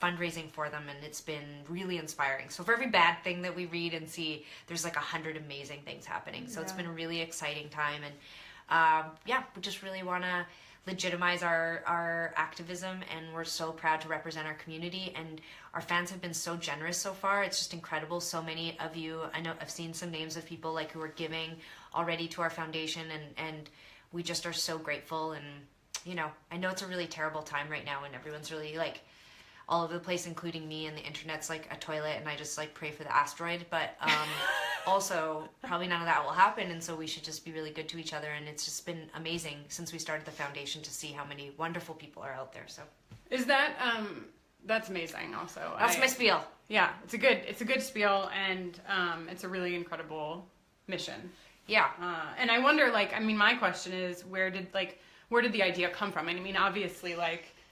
fundraising for them, and it's been really inspiring. So for every bad thing that we read and see, there's like 100 amazing things happening. So it's been a really exciting time, and we just really want to legitimize our activism, and we're so proud to represent our community, and our fans have been so generous so far. It's just incredible. So many of you, I know I've seen some names of people like who are giving already to our foundation, and we just are so grateful. And I know it's a really terrible time right now, and everyone's really like all over the place, including me, and the internet's like a toilet, and I just like pray for the asteroid. But also, probably none of that will happen, and so we should just be really good to each other. And it's just been amazing since we started the foundation to see how many wonderful people are out there. So is that that's amazing. Also, that's my spiel. Yeah, it's a good spiel, and it's a really incredible mission. Yeah, and I wonder, my question is, where did the idea come from? I mean, obviously,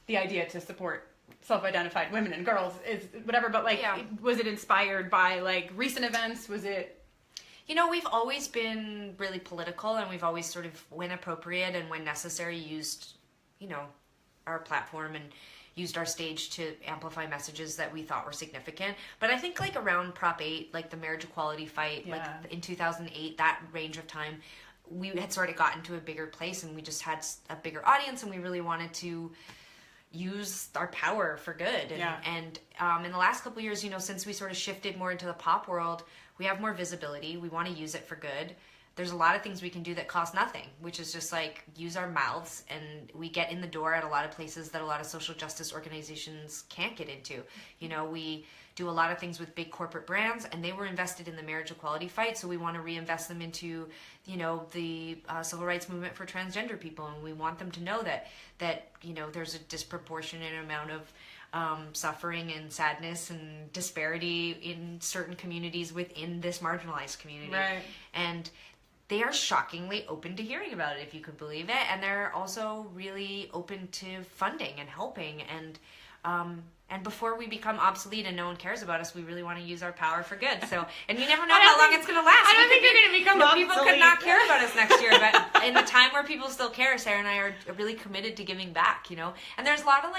the idea to support self-identified women and girls is whatever, but was it inspired by recent events? Was it? We've always been really political, and we've always sort of, when appropriate and when necessary, used, our platform and used our stage to amplify messages that we thought were significant. But I think around Prop 8, the marriage equality fight, in 2008, that range of time, we had sort of gotten to a bigger place, and we just had a bigger audience, and we really wanted to use our power for good. And in the last couple of years, since we sort of shifted more into the pop world, we have more visibility. We want to use it for good. There's a lot of things we can do that cost nothing, which is just use our mouths, and we get in the door at a lot of places that a lot of social justice organizations can't get into. We do a lot of things with big corporate brands, and they were invested in the marriage equality fight, so we want to reinvest them into, the civil rights movement for transgender people, and we want them to know that there's a disproportionate amount of suffering and sadness and disparity in certain communities within this marginalized community. Right. And they are shockingly open to hearing about it, if you could believe it. And they're also really open to funding and helping. And before we become obsolete and no one cares about us, we really want to use our power for good. So, and you never know how long it's going to last. I don't think you're going to become obsolete. People could not care about us next year, but in the time where people still care, Sarah and I are really committed to giving back, And there's a lot of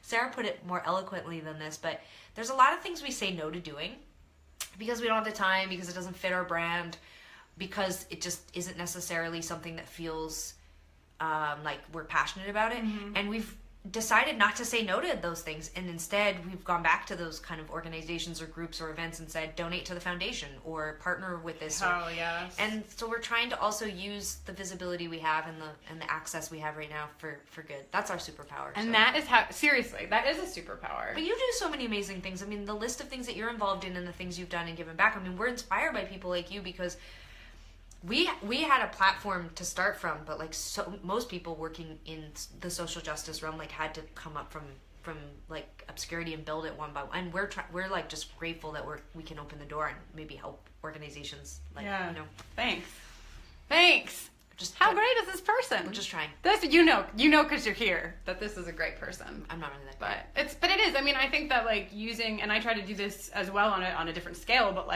Sarah put it more eloquently than this, but there's a lot of things we say no to doing because we don't have the time, because it doesn't fit our brand, because it just isn't necessarily something that feels like we're passionate about it. And we've decided not to say no to those things, and instead we've gone back to those kind of organizations or groups or events and said donate to the foundation or partner with this. Yes. And so we're trying to also use the visibility we have and the access we have right now for good. That's our superpower. And that is seriously, that is a superpower. But you do so many amazing things. I mean, the list of things that you're involved in and the things you've done and given back, I mean, we're inspired by people like you, because we had a platform to start from, but most people working in the social justice realm had to come up from obscurity and build it one by one. And we're just grateful that we can open the door and maybe help organizations. Thanks. How great is this person? We're just trying. This because you're here, that this is a great person. I'm not really that great. But it is. I mean, I think that using, and I try to do this as well on a different scale, but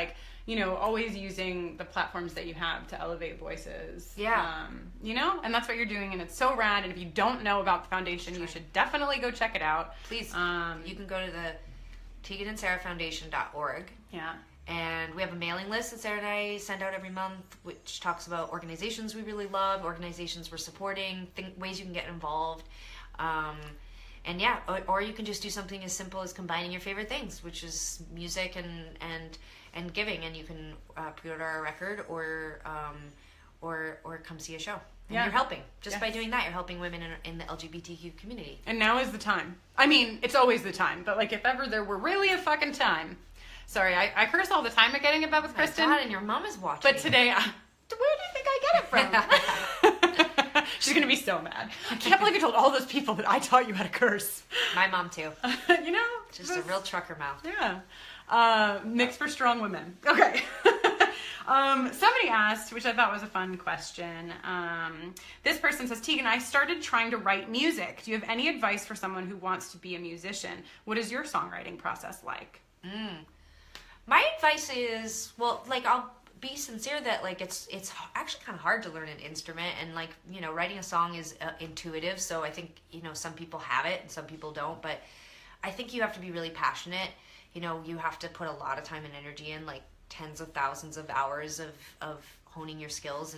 always using the platforms that you have to elevate voices. Yeah. And that's what you're doing, and it's so rad. And if you don't know about the foundation, you should definitely go check it out. Please. You can go to the TeganandSarahFoundation.org. Yeah. And we have a mailing list that Sarah and I send out every month, which talks about organizations we really love, organizations we're supporting, ways you can get involved. And yeah, or you can just do something as simple as combining your favorite things, which is music and giving. And you can pre-order our record or come see a show. And you're helping. Just by doing that, you're helping women in the LGBTQ community. And now is the time. I mean, it's always the time. But like, if ever there were really a fucking time. Sorry, I curse all the time at getting in bed with Kristin. God, and your mom is watching. But today, where do you think I get it from? She's going to be so mad. I can't believe you told all those people that I taught you how to curse. My mom, too. You know? Just a real trucker mouth. Yeah. Mix for strong women. Okay. Somebody asked, which I thought was a fun question. This person says, Tegan, I started trying to write music. Do you have any advice for someone who wants to be a musician? What is your songwriting process like? My advice is, well, like, I'll be sincere that, like, it's actually kind of hard to learn an instrument, and, like, you know, writing a song is intuitive, so I think, you know, some people have it and some people don't, but I think you have to be really passionate. You know, you have to put a lot of time and energy in, like, tens of thousands of hours of honing your skills,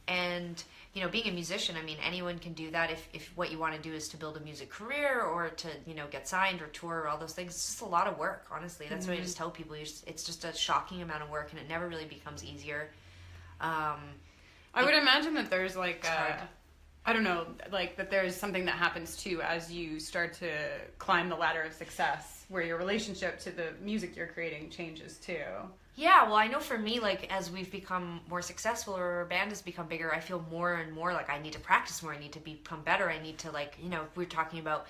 and you know, being a musician, I mean, anyone can do that if what you want to do is to build a music career or to, you know, get signed or tour or all those things. It's just a lot of work, honestly. That's what I just tell people. It's just a shocking amount of work, and it never really becomes easier. I would imagine that there's like I don't know, like that there's something that happens too as you start to climb the ladder of success, where your relationship to the music you're creating changes too. Yeah, well, I know for me, like, as we've become more successful or our band has become bigger, I feel more and more like I need to practice more. I need to become better. I need to, like, you know, if we're talking about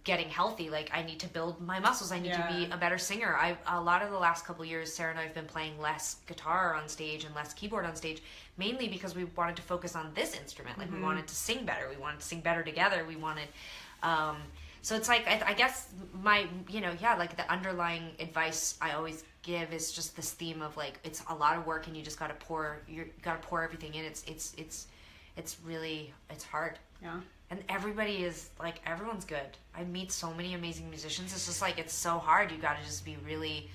getting healthy, like, I need to build my muscles. I need to be a better singer. A lot of the last couple of years, Sarah and I have been playing less guitar on stage and less keyboard on stage, mainly because we wanted to focus on this instrument. Like, we wanted to sing better. We wanted to sing better together. We wanted... so it's like, I guess my, you know, like the underlying advice I always give is just this theme of, like, it's a lot of work and you just gotta pour everything in. It's really hard. Yeah. And everybody is, like, everyone's good. I meet so many amazing musicians. It's just like, it's so hard. You gotta just be really,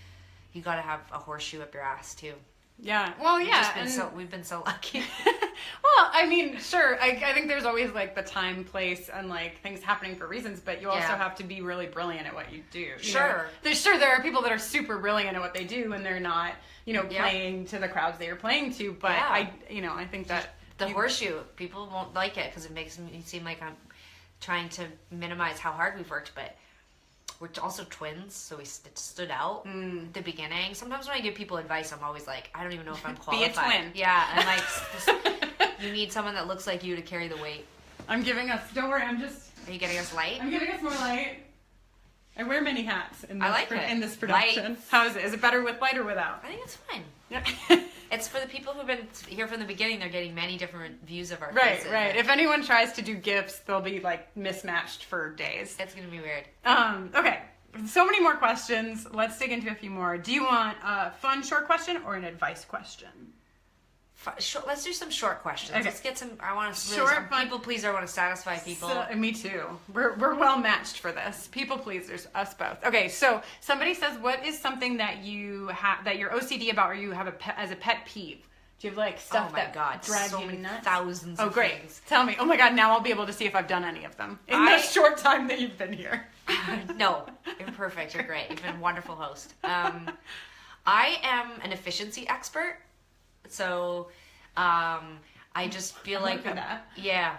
you gotta have a horseshoe up your ass too. Yeah. Well, yeah. We've been so lucky. Well, I mean, sure. I think there's always, like, the time, place, and, like, things happening for reasons, but you also have to be really brilliant at what you do. Sure. There are people that are super brilliant at what they do, and they're not, you know, playing to the crowds they are playing to, but I think that... The horseshoe, people won't like it because it makes me seem like I'm trying to minimize how hard we've worked, but we're also twins, so we stood out at the beginning. Sometimes when I give people advice, I'm always like, I don't even know if I'm qualified. Be a twin. Yeah, and like, you need someone that looks like you to carry the weight. I'm giving us, don't worry, Are you getting us light? I'm giving us more light. I wear many hats in this production. Light. How is it? Is it better with light or without? I think it's fine. Yeah. It's for the people who've been here from the beginning. They're getting many different views of our faces. Right. If anyone tries to do GIFs, they'll be, like, mismatched for days. It's going to be weird. Okay. So many more questions. Let's dig into a few more. Do you want a fun short question or an advice question? Let's do some short questions. Okay. Let's get some. I want to really some people pleaser. I want to satisfy people. Me too. We're well matched for this. People pleasers, us both. Okay, so somebody says, what is something that you have that you're OCD about, or you have as a pet peeve? Do you have, like, stuff that drives you nuts? Thousands. Oh, great. Things. Tell me. Oh my God! Now I'll be able to see if I've done any of them in the short time that you've been here. No, you're perfect. You're great. You've been a wonderful host. I am an efficiency expert. So, I just feel like that. Yeah,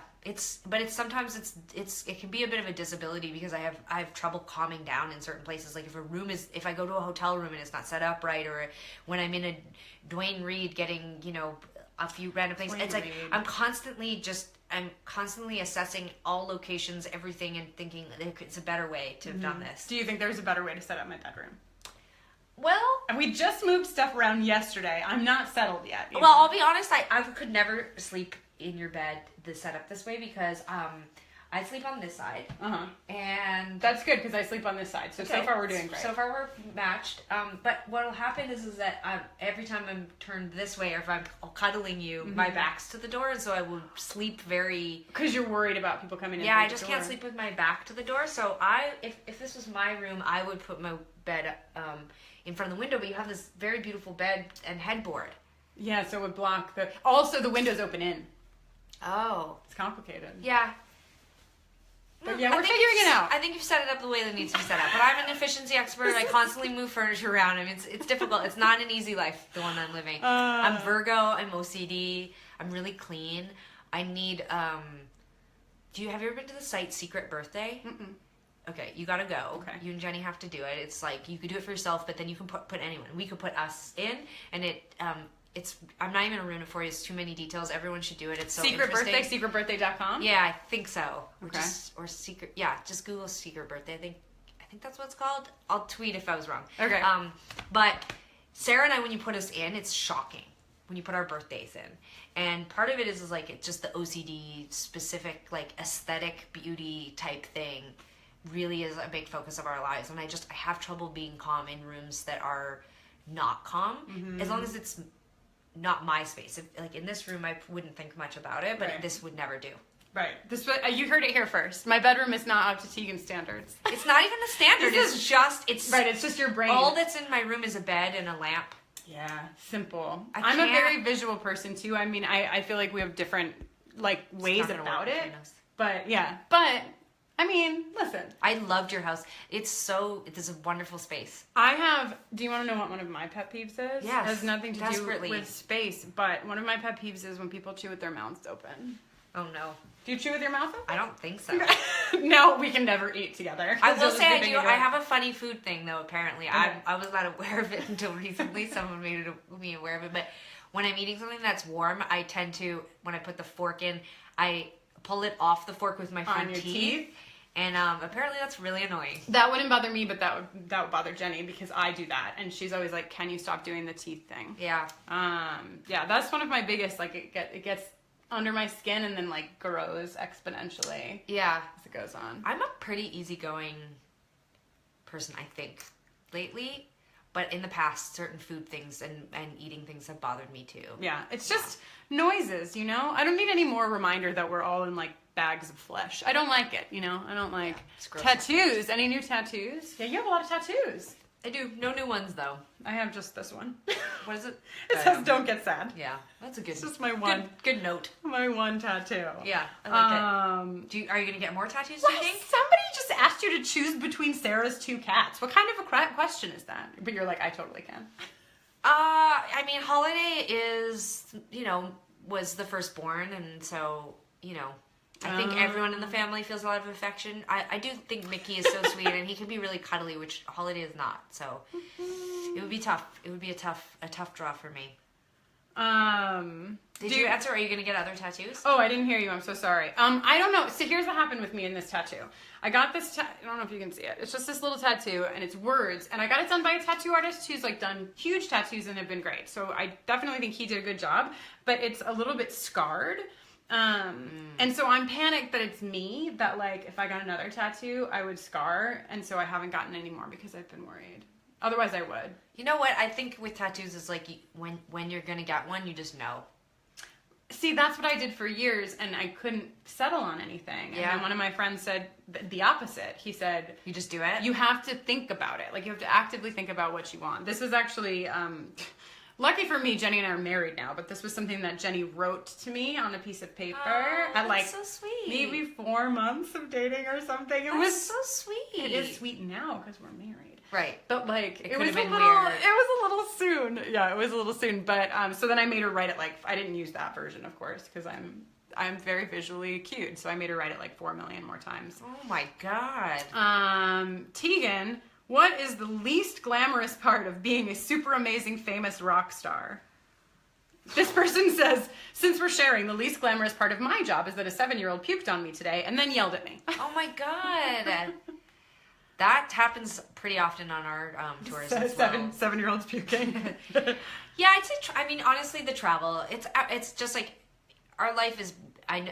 sometimes it can be a bit of a disability because I have trouble calming down in certain places. Like if I go to a hotel room and it's not set up right, or when I'm in a Dwayne Reed getting, you know, a few random things. It's like I'm constantly assessing all locations, everything, and thinking it's a better way to have done this. Do you think there's a better way to set up my bedroom? Well, and we just moved stuff around yesterday. I'm not settled yet. Well, I'll be honest. I could never sleep in your bed set up this way because I sleep on this side, and And That's good because I sleep on this side. So far we're doing great. So far we're matched. But what'll happen is that every time I'm turned this way, or if I'm cuddling you, my back's to the door, and so I will sleep very. Because you're worried about people coming in. Yeah, I just can't sleep with my back to the door. So if this was my room, I would put my bed in front of the window. But you have this very beautiful bed and headboard. Yeah, so it would block the. Also, the windows open in. Oh, it's complicated. Yeah. But yeah, we're figuring it out. I think you've set it up the way that it needs to be set up. But I'm an efficiency expert. I constantly move furniture around. I mean, it's difficult. It's not an easy life, the one I'm living. I'm Virgo. I'm OCD. I'm really clean. I need. Have you ever been to the site Secret Birthday? Mm-mm. Okay, you gotta go. Okay. You and Jenny have to do it. It's like you could do it for yourself, but then you can put anyone. We could put us in, and I'm not even gonna ruin it for you. It's too many details. Everyone should do it. It's so interesting. Secretbirthday.com? Yeah, I think so. Okay. Just Google Secret Birthday. I think that's what it's called. I'll tweet if I was wrong. Okay. But Sarah and I, when you put us in, it's shocking when you put our birthdays in. And part of it is like it's just the OCD specific, like aesthetic beauty type thing really is a big focus of our lives. And I have trouble being calm in rooms that are not calm. Mm-hmm. As long as it's not my space. Like in this room, I wouldn't think much about it, but this would never do. Right. You heard it here first. My bedroom is not up to Tegan's standards. It's not even a standard. It's just your brain. All that's in my room is a bed and a lamp. Yeah, simple. I'm a very visual person too. I mean, I feel like we have different like ways about it. But yeah, I mean, listen. I loved your house. It's a wonderful space. Do you want to know what one of my pet peeves is? Yes. It has nothing to do with space, but one of my pet peeves is when people chew with their mouths open. Oh no. Do you chew with your mouth open? I don't think so. No, we can never eat together. I will say I do. I have a funny food thing though, apparently. Okay. I was not aware of it until recently. Someone made me aware of it. But when I'm eating something that's warm, I tend to, when I put the fork in, I pull it off the fork with my front teeth. And apparently that's really annoying. That wouldn't bother me, but that would bother Jenny because I do that, and she's always like, "Can you stop doing the teeth thing?" Yeah. Yeah, that's one of my biggest. Like it gets under my skin and then like grows exponentially. Yeah, as it goes on. I'm a pretty easygoing person, I think, lately. But in the past, certain food things and eating things have bothered me too. Yeah, it's just noises, you know? I don't need any more reminder that we're all in like bags of flesh. I don't like it, you know? I don't like tattoos. Any new tattoos? Yeah, you have a lot of tattoos. I do. No new ones though. I have just this one. What is it? It says "Don't get sad." Yeah, that's a good. It's just my one. Good note. My one tattoo. Yeah, I like it. Are you gonna get more tattoos? Do you think? Somebody just asked you to choose between Sarah's two cats. What kind of a question is that? But you're like, I totally can. I mean, Holiday was the firstborn, and so I think everyone in the family feels a lot of affection. I do think Mickey is so sweet, and he can be really cuddly, which Holiday is not. So it would be tough. It would be a tough draw for me. Did you answer? Are you going to get other tattoos? Oh, I didn't hear you. I'm so sorry. I don't know. So here's what happened with me in this tattoo. I got this. I don't know if you can see it. It's just this little tattoo, and it's words. And I got it done by a tattoo artist who's like done huge tattoos and have been great. So I definitely think he did a good job. But it's a little bit scarred. And so I'm panicked that it's me, that like if I got another tattoo I would scar, and so I haven't gotten any more because I've been worried. Otherwise I would. You know what? I think with tattoos is like when you're gonna get one, you just know. See, that's what I did for years, and I couldn't settle on anything. And then one of my friends said the opposite. He said, "You just do it. You have to think about it. Like you have to actively think about what you want." This was actually lucky for me, Jenny and I are married now, but this was something that Jenny wrote to me on a piece of paper at like so sweet. Maybe 4 months of dating or something. It was so sweet. It is sweet now because we're married. Right. But like it was weird. It was a little soon. Yeah, it was a little soon. But so then I made her write it like I didn't use that version, of course, because I'm very visually cued. So I made her write it like 4 million more times. Oh my god. Tegan, what is the least glamorous part of being a super amazing famous rock star? This person says, since we're sharing, the least glamorous part of my job is that a 7-year-old puked on me today and then yelled at me. Oh my god. That happens pretty often on our tours as well. 7-year-olds puking. Yeah, I'd say, I mean, honestly, the travel, it's just like, our life is,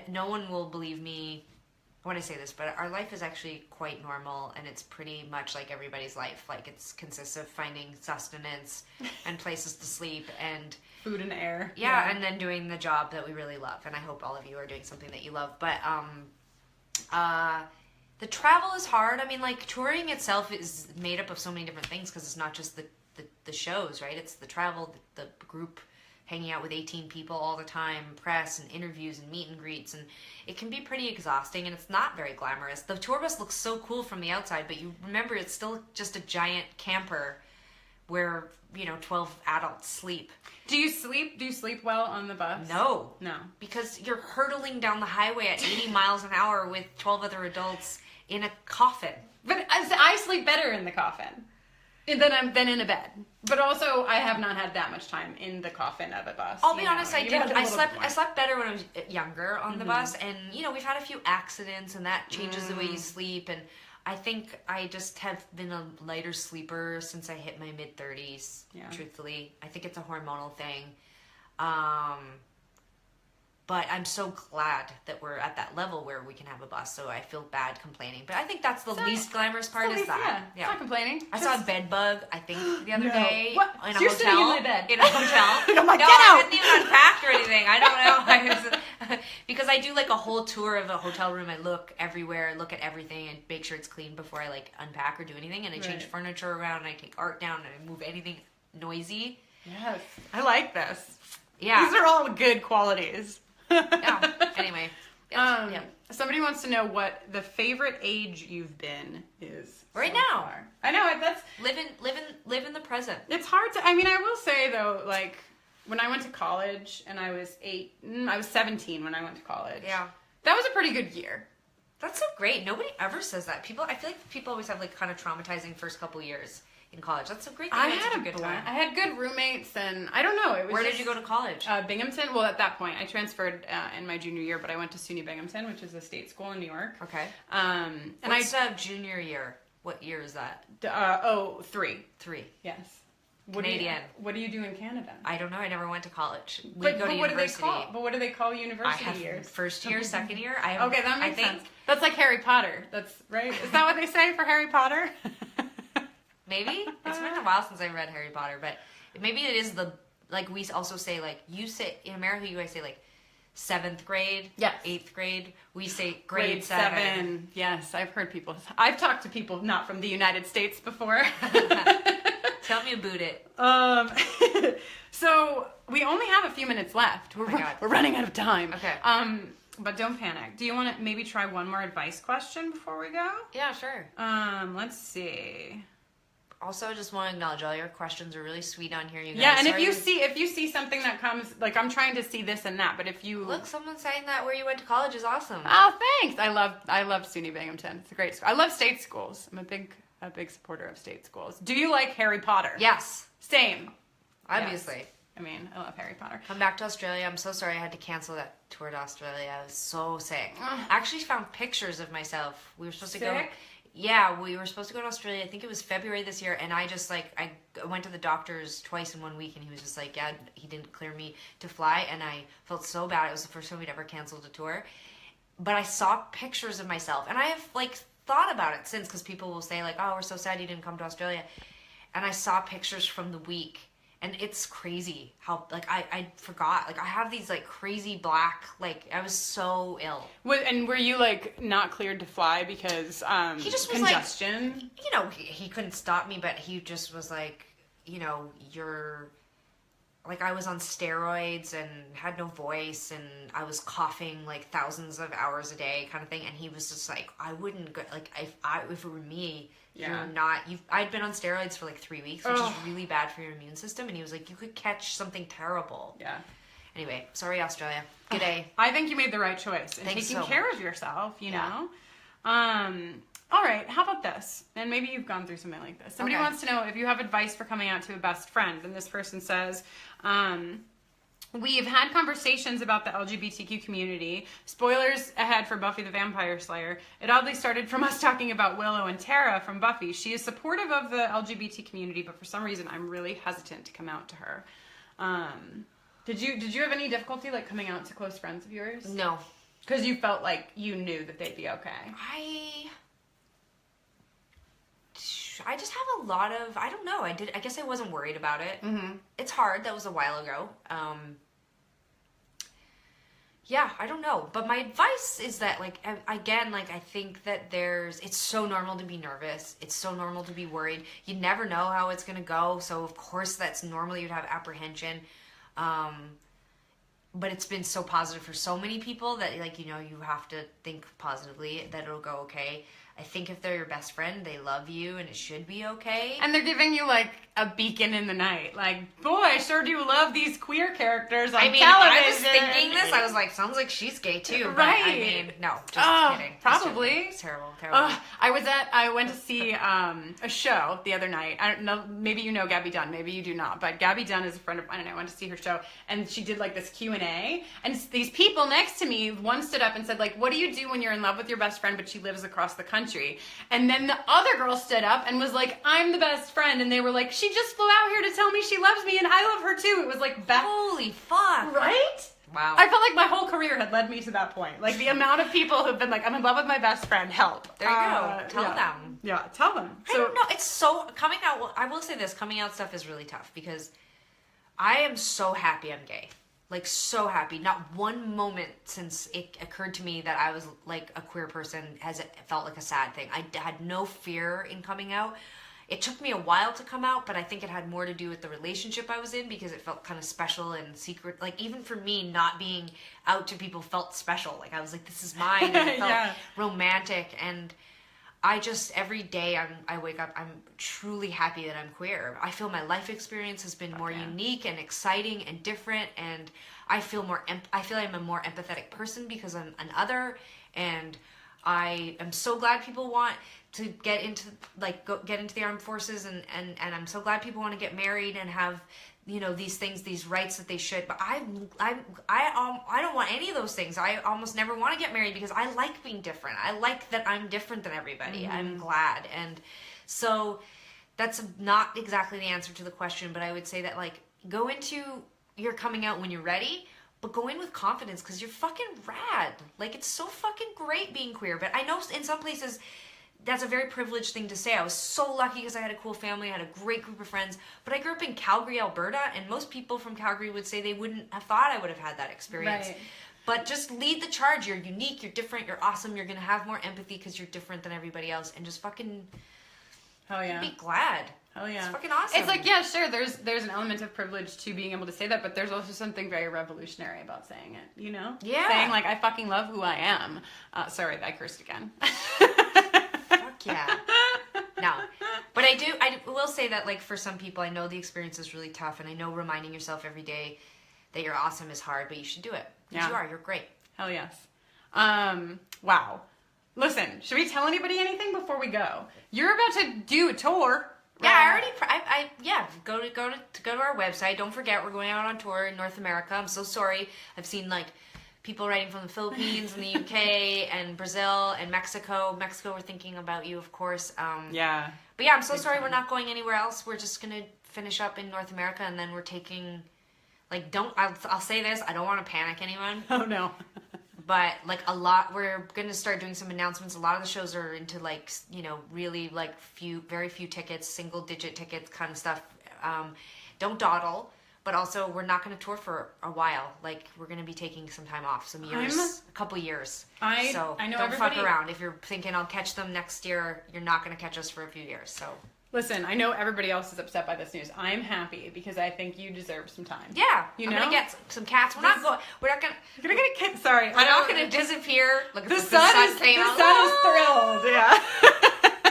no one will believe me. when I say this, but our life is actually quite normal, and it's pretty much like everybody's life. Like, it consists of finding sustenance and places to sleep and food and air. Yeah, and then doing the job that we really love. And I hope all of you are doing something that you love. But the travel is hard. I mean, like, touring itself is made up of so many different things, because it's not just the shows, right? It's the travel, the group hanging out with 18 people all the time, press and interviews and meet and greets, and it can be pretty exhausting, and it's not very glamorous. The tour bus looks so cool from the outside, but you remember it's still just a giant camper where, 12 adults sleep. Do you sleep well on the bus? No. No. Because you're hurtling down the highway at 80 miles an hour with 12 other adults in a coffin. But I sleep better in the coffin than in a bed. But also, I have not had that much time in the coffin of a bus. I'll be honest, I did. I slept better when I was younger on the bus, and we've had a few accidents, and that changes the way you sleep. And I think I just have been a lighter sleeper since I hit my mid-30s. Yeah. Truthfully, I think it's a hormonal thing. But I'm so glad that we're at that level where we can have a bus, so I feel bad complaining. But I think that's the least glamorous part is that. Yeah, it's not complaining. I saw a bed bug, I think, the other day What? in a So you're hotel. sitting in my bed. In a hotel. I'm like, no, get out! I didn't even unpack or anything. I don't know. Because I do like a whole tour of a hotel room. I look everywhere, look at everything, and make sure it's clean before I like unpack or do anything. And I change furniture around, and I take art down, and I move anything noisy. Yes, I like this. Yeah, these are all good qualities. Yeah. Anyway, somebody wants to know what the favorite age you've been is right so now. Far. I know that's live in the present. It's hard to. I mean, I will say though, like when I went to college and I was 17 when I went to college. Yeah, that was a pretty good year. That's so great. Nobody ever says that. I feel like people always have like kind of traumatizing first couple years in college. That's so great. That you had such a good time. I had good roommates, and I don't know. It was Where did you go to college? Binghamton. Well, at that point, I transferred in my junior year, but I went to SUNY Binghamton, which is a state school in New York. Okay. And What's junior year? What year is that? 3. 3. Yes. Canadian. What do you do in Canada? I don't know. I never went to college. But what do they call? But what do they call university years? First year, second year. Okay, that makes sense. That's like Harry Potter. That's right. Is that what they say for Harry Potter? Maybe. It's been a while since I read Harry Potter, but maybe it is like we also say, like, you say, in America, you guys say, like, 7th grade, yes. 8th grade. We say grade 7. Yes, I've heard people. I've talked to people not from the United States before. Tell me about it. So we only have a few minutes left. We're running out of time. Okay. But don't panic. Do you want to maybe try one more advice question before we go? Yeah, sure. Let's see. Also, just want to acknowledge all your questions are really sweet on here, you guys. Yeah, and if you see something that comes, like I'm trying to see this and that, but if you look, someone's saying that where you went to college is awesome. Oh, thanks. I love SUNY Binghamton. It's a great school. I love state schools. I'm a big supporter of state schools. Do you like Harry Potter? Yes. Same. Obviously. Yes. I mean, I love Harry Potter. Come back to Australia. I'm so sorry I had to cancel that tour to Australia. I was so sick. I actually found pictures of myself. We were supposed to go. Yeah, we were supposed to go to Australia. I think it was February this year, and I just I went to the doctors twice in 1 week, and he was just like, yeah, he didn't clear me to fly, and I felt so bad. It was the first time we'd ever canceled a tour, but I saw pictures of myself, and I have thought about it since, because people will say oh, we're so sad you didn't come to Australia, and I saw pictures from the week. And it's crazy how, I forgot. I have these, crazy black, I was so ill. And were you, not cleared to fly because, he just was congestion? He couldn't stop me, but he just was you're... I was on steroids and had no voice, and I was coughing, thousands of hours a day kind of thing. And he was just I wouldn't go... if it were me... Yeah. I'd been on steroids for 3 weeks, which is really bad for your immune system. And he was like, you could catch something terrible. Yeah. Anyway, sorry, Australia. Good day. I think you made the right choice in taking care of yourself, you know? All right, how about this? And maybe you've gone through something like this. Somebody wants to know if you have advice for coming out to a best friend. And this person says, we've had conversations about the LGBTQ community. Spoilers ahead for Buffy the Vampire Slayer. It oddly started from us talking about Willow and Tara from Buffy. She is supportive of the LGBT community, but for some reason I'm really hesitant to come out to her. Did you have any difficulty coming out to close friends of yours? No. Because you felt like you knew that they'd be okay. I just have a lot of, I don't know, I guess I wasn't worried about it. Mm-hmm. It's hard, that was a while ago. Yeah, I don't know. But my advice is that, like, again, like, I think that it's so normal to be nervous. It's so normal to be worried. You never know how it's going to go. So, of course, that's normal. You'd have apprehension. But it's been so positive for so many people that, like, you know, you have to think positively that it'll go okay. I think if they're your best friend, they love you and it should be okay. And they're giving you, like, a beacon in the night. Like, boy, I sure do love these queer characters on television. I was thinking this. I was like, sounds like she's gay too. But right. I mean, no, just kidding. Probably. It's terrible. Terrible. I went to see a show the other night. I don't know, maybe you know Gabby Dunn, maybe you do not. But Gabby Dunn is a friend of mine. I went to see her show, and she did, like, this Q&A. And these people next to me, one stood up and said, like, what do you do when you're in love with your best friend, but she lives across the country? And then the other girl stood up and was like, I'm the best friend. And they were like, she just flew out here to tell me she loves me and I love her too. It was like, holy fuck. Right? Wow. I felt like my whole career had led me to that point. Like, the amount of people who've been like, I'm in love with my best friend, help. There you go. Tell them. Yeah, tell them. I don't know. It's so, coming out, well, I will say this, coming out stuff is really tough because I am so happy I'm gay. Like, so happy. Not one moment since it occurred to me that I was, like, a queer person has it felt like a sad thing. I had no fear in coming out. It took me a while to come out, but I think it had more to do with the relationship I was in because it felt kind of special and secret. Like, even for me, not being out to people felt special. Like, I was like, this is mine, and it felt romantic. And I just, every day I wake up, I'm truly happy that I'm queer. I feel my life experience has been more unique and exciting and different, and I feel I'm a more empathetic person because I'm an other, and I am so glad people want to get into, like, get into the armed forces, and I'm so glad people want to get married and have, you know, these things, these rights that they should. But I don't want any of those things. I almost never want to get married because I like being different. I like that I'm different than everybody. Mm-hmm. I'm glad. And so that's not exactly the answer to the question, but I would say that, like, go into your coming out when you're ready, but go in with confidence because you're fucking rad. Like, it's so fucking great being queer. But I know in some places that's a very privileged thing to say. I was so lucky because I had a cool family, I had a great group of friends, but I grew up in Calgary, Alberta, and most people from Calgary would say they wouldn't have thought I would have had that experience. Right. But just lead the charge. You're unique, you're different, you're awesome, you're going to have more empathy because you're different than everybody else, and just fucking be glad. Oh yeah. It's fucking awesome. It's like, yeah, sure, there's an element of privilege to being able to say that, but there's also something very revolutionary about saying it, you know? Yeah. Saying, like, I fucking love who I am. Sorry, I cursed again. Yeah. No. But I will say that, like, for some people, I know the experience is really tough, and I know reminding yourself every day that you're awesome is hard, but you should do it. Because you're great. Hell yes. Wow. Listen, should we tell anybody anything before we go? You're about to do a tour. Yeah, I already, go to our website. Don't forget, we're going out on tour in North America. I'm so sorry. I've seen, like, people writing from the Philippines and the UK and Brazil and Mexico. Mexico, we're thinking about you, of course. But yeah, I'm so sorry we're not going anywhere else. We're just going to finish up in North America, and then we're taking, like, I'll say this, I don't want to panic anyone. Oh, no. But, like, we're going to start doing some announcements. A lot of the shows are into, like, you know, really, like, very few tickets, single-digit tickets kind of stuff. Don't dawdle. But also, we're not going to tour for a while. Like, we're going to be taking some time off, some years, a couple years. I know don't fuck around. If you're thinking I'll catch them next year, you're not going to catch us for a few years. So listen, I know everybody else is upset by this news. I'm happy because I think you deserve some time. Yeah, I'm gonna get some cats. We're not going to get sorry. We're not going to disappear. Look, the sun is thrilled. Yeah.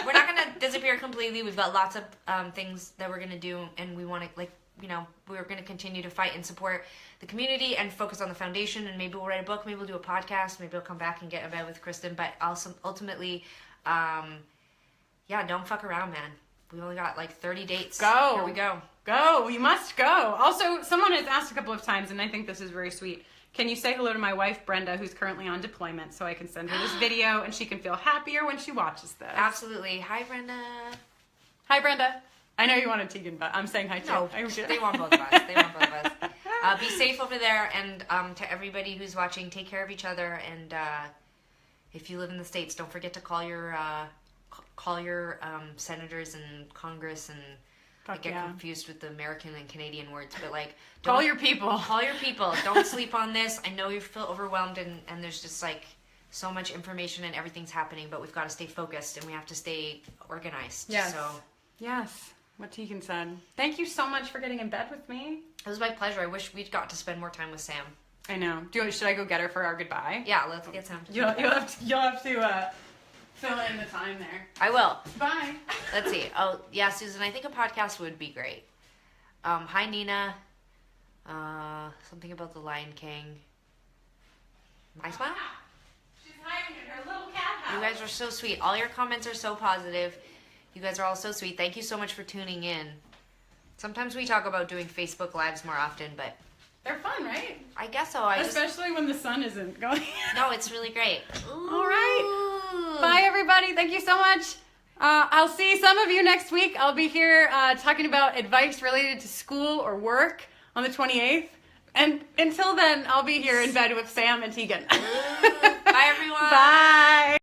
We're not going to disappear completely. We've got lots of things that we're going to do, and we want to, like, you know, we're going to continue to fight and support the community and focus on the foundation, and maybe we'll write a book, maybe we'll do a podcast, maybe we'll come back and get in bed with Kristin, but also ultimately, don't fuck around, man. We've only got like 30 dates. Go. Here we go. Go. You must go. Also, someone has asked a couple of times, and I think this is very sweet. Can you say hello to my wife, Brenda, who's currently on deployment, so I can send her this video and she can feel happier when she watches this? Absolutely. Hi, Brenda. Hi, Brenda. I know you wanted Tegan, but I'm saying hi too. No, they want both of us. Be safe over there, and to everybody who's watching, take care of each other. And if you live in the States, don't forget to call your senators and Congress. And I get confused with the American and Canadian words, but like, call your people. Call your people. Don't sleep on this. I know you feel overwhelmed, and there's just like so much information and everything's happening, but we've got to stay focused and we have to stay organized. Yes. So yes. What Tegan said. Thank you so much for getting in bed with me. It was my pleasure. I wish we'd got to spend more time with Sam. I know. Should I go get her for our goodbye? Yeah, let's get Sam. You'll have to fill in the time there. I will. Bye. Let's see. Oh yeah, Susan. I think a podcast would be great. Hi Nina. Something about the Lion King. My smile. She's hiding in her little cat house. You guys are so sweet. All your comments are so positive. You guys are all so sweet. Thank you so much for tuning in. Sometimes we talk about doing Facebook Lives more often, but they're fun, right? I guess so. Especially when the sun isn't going. No, it's really great. Ooh. All right. Bye, everybody. Thank you so much. I'll see some of you next week. I'll be here talking about advice related to school or work on the 28th. And until then, I'll be here in bed with Sam and Tegan. Bye, everyone. Bye.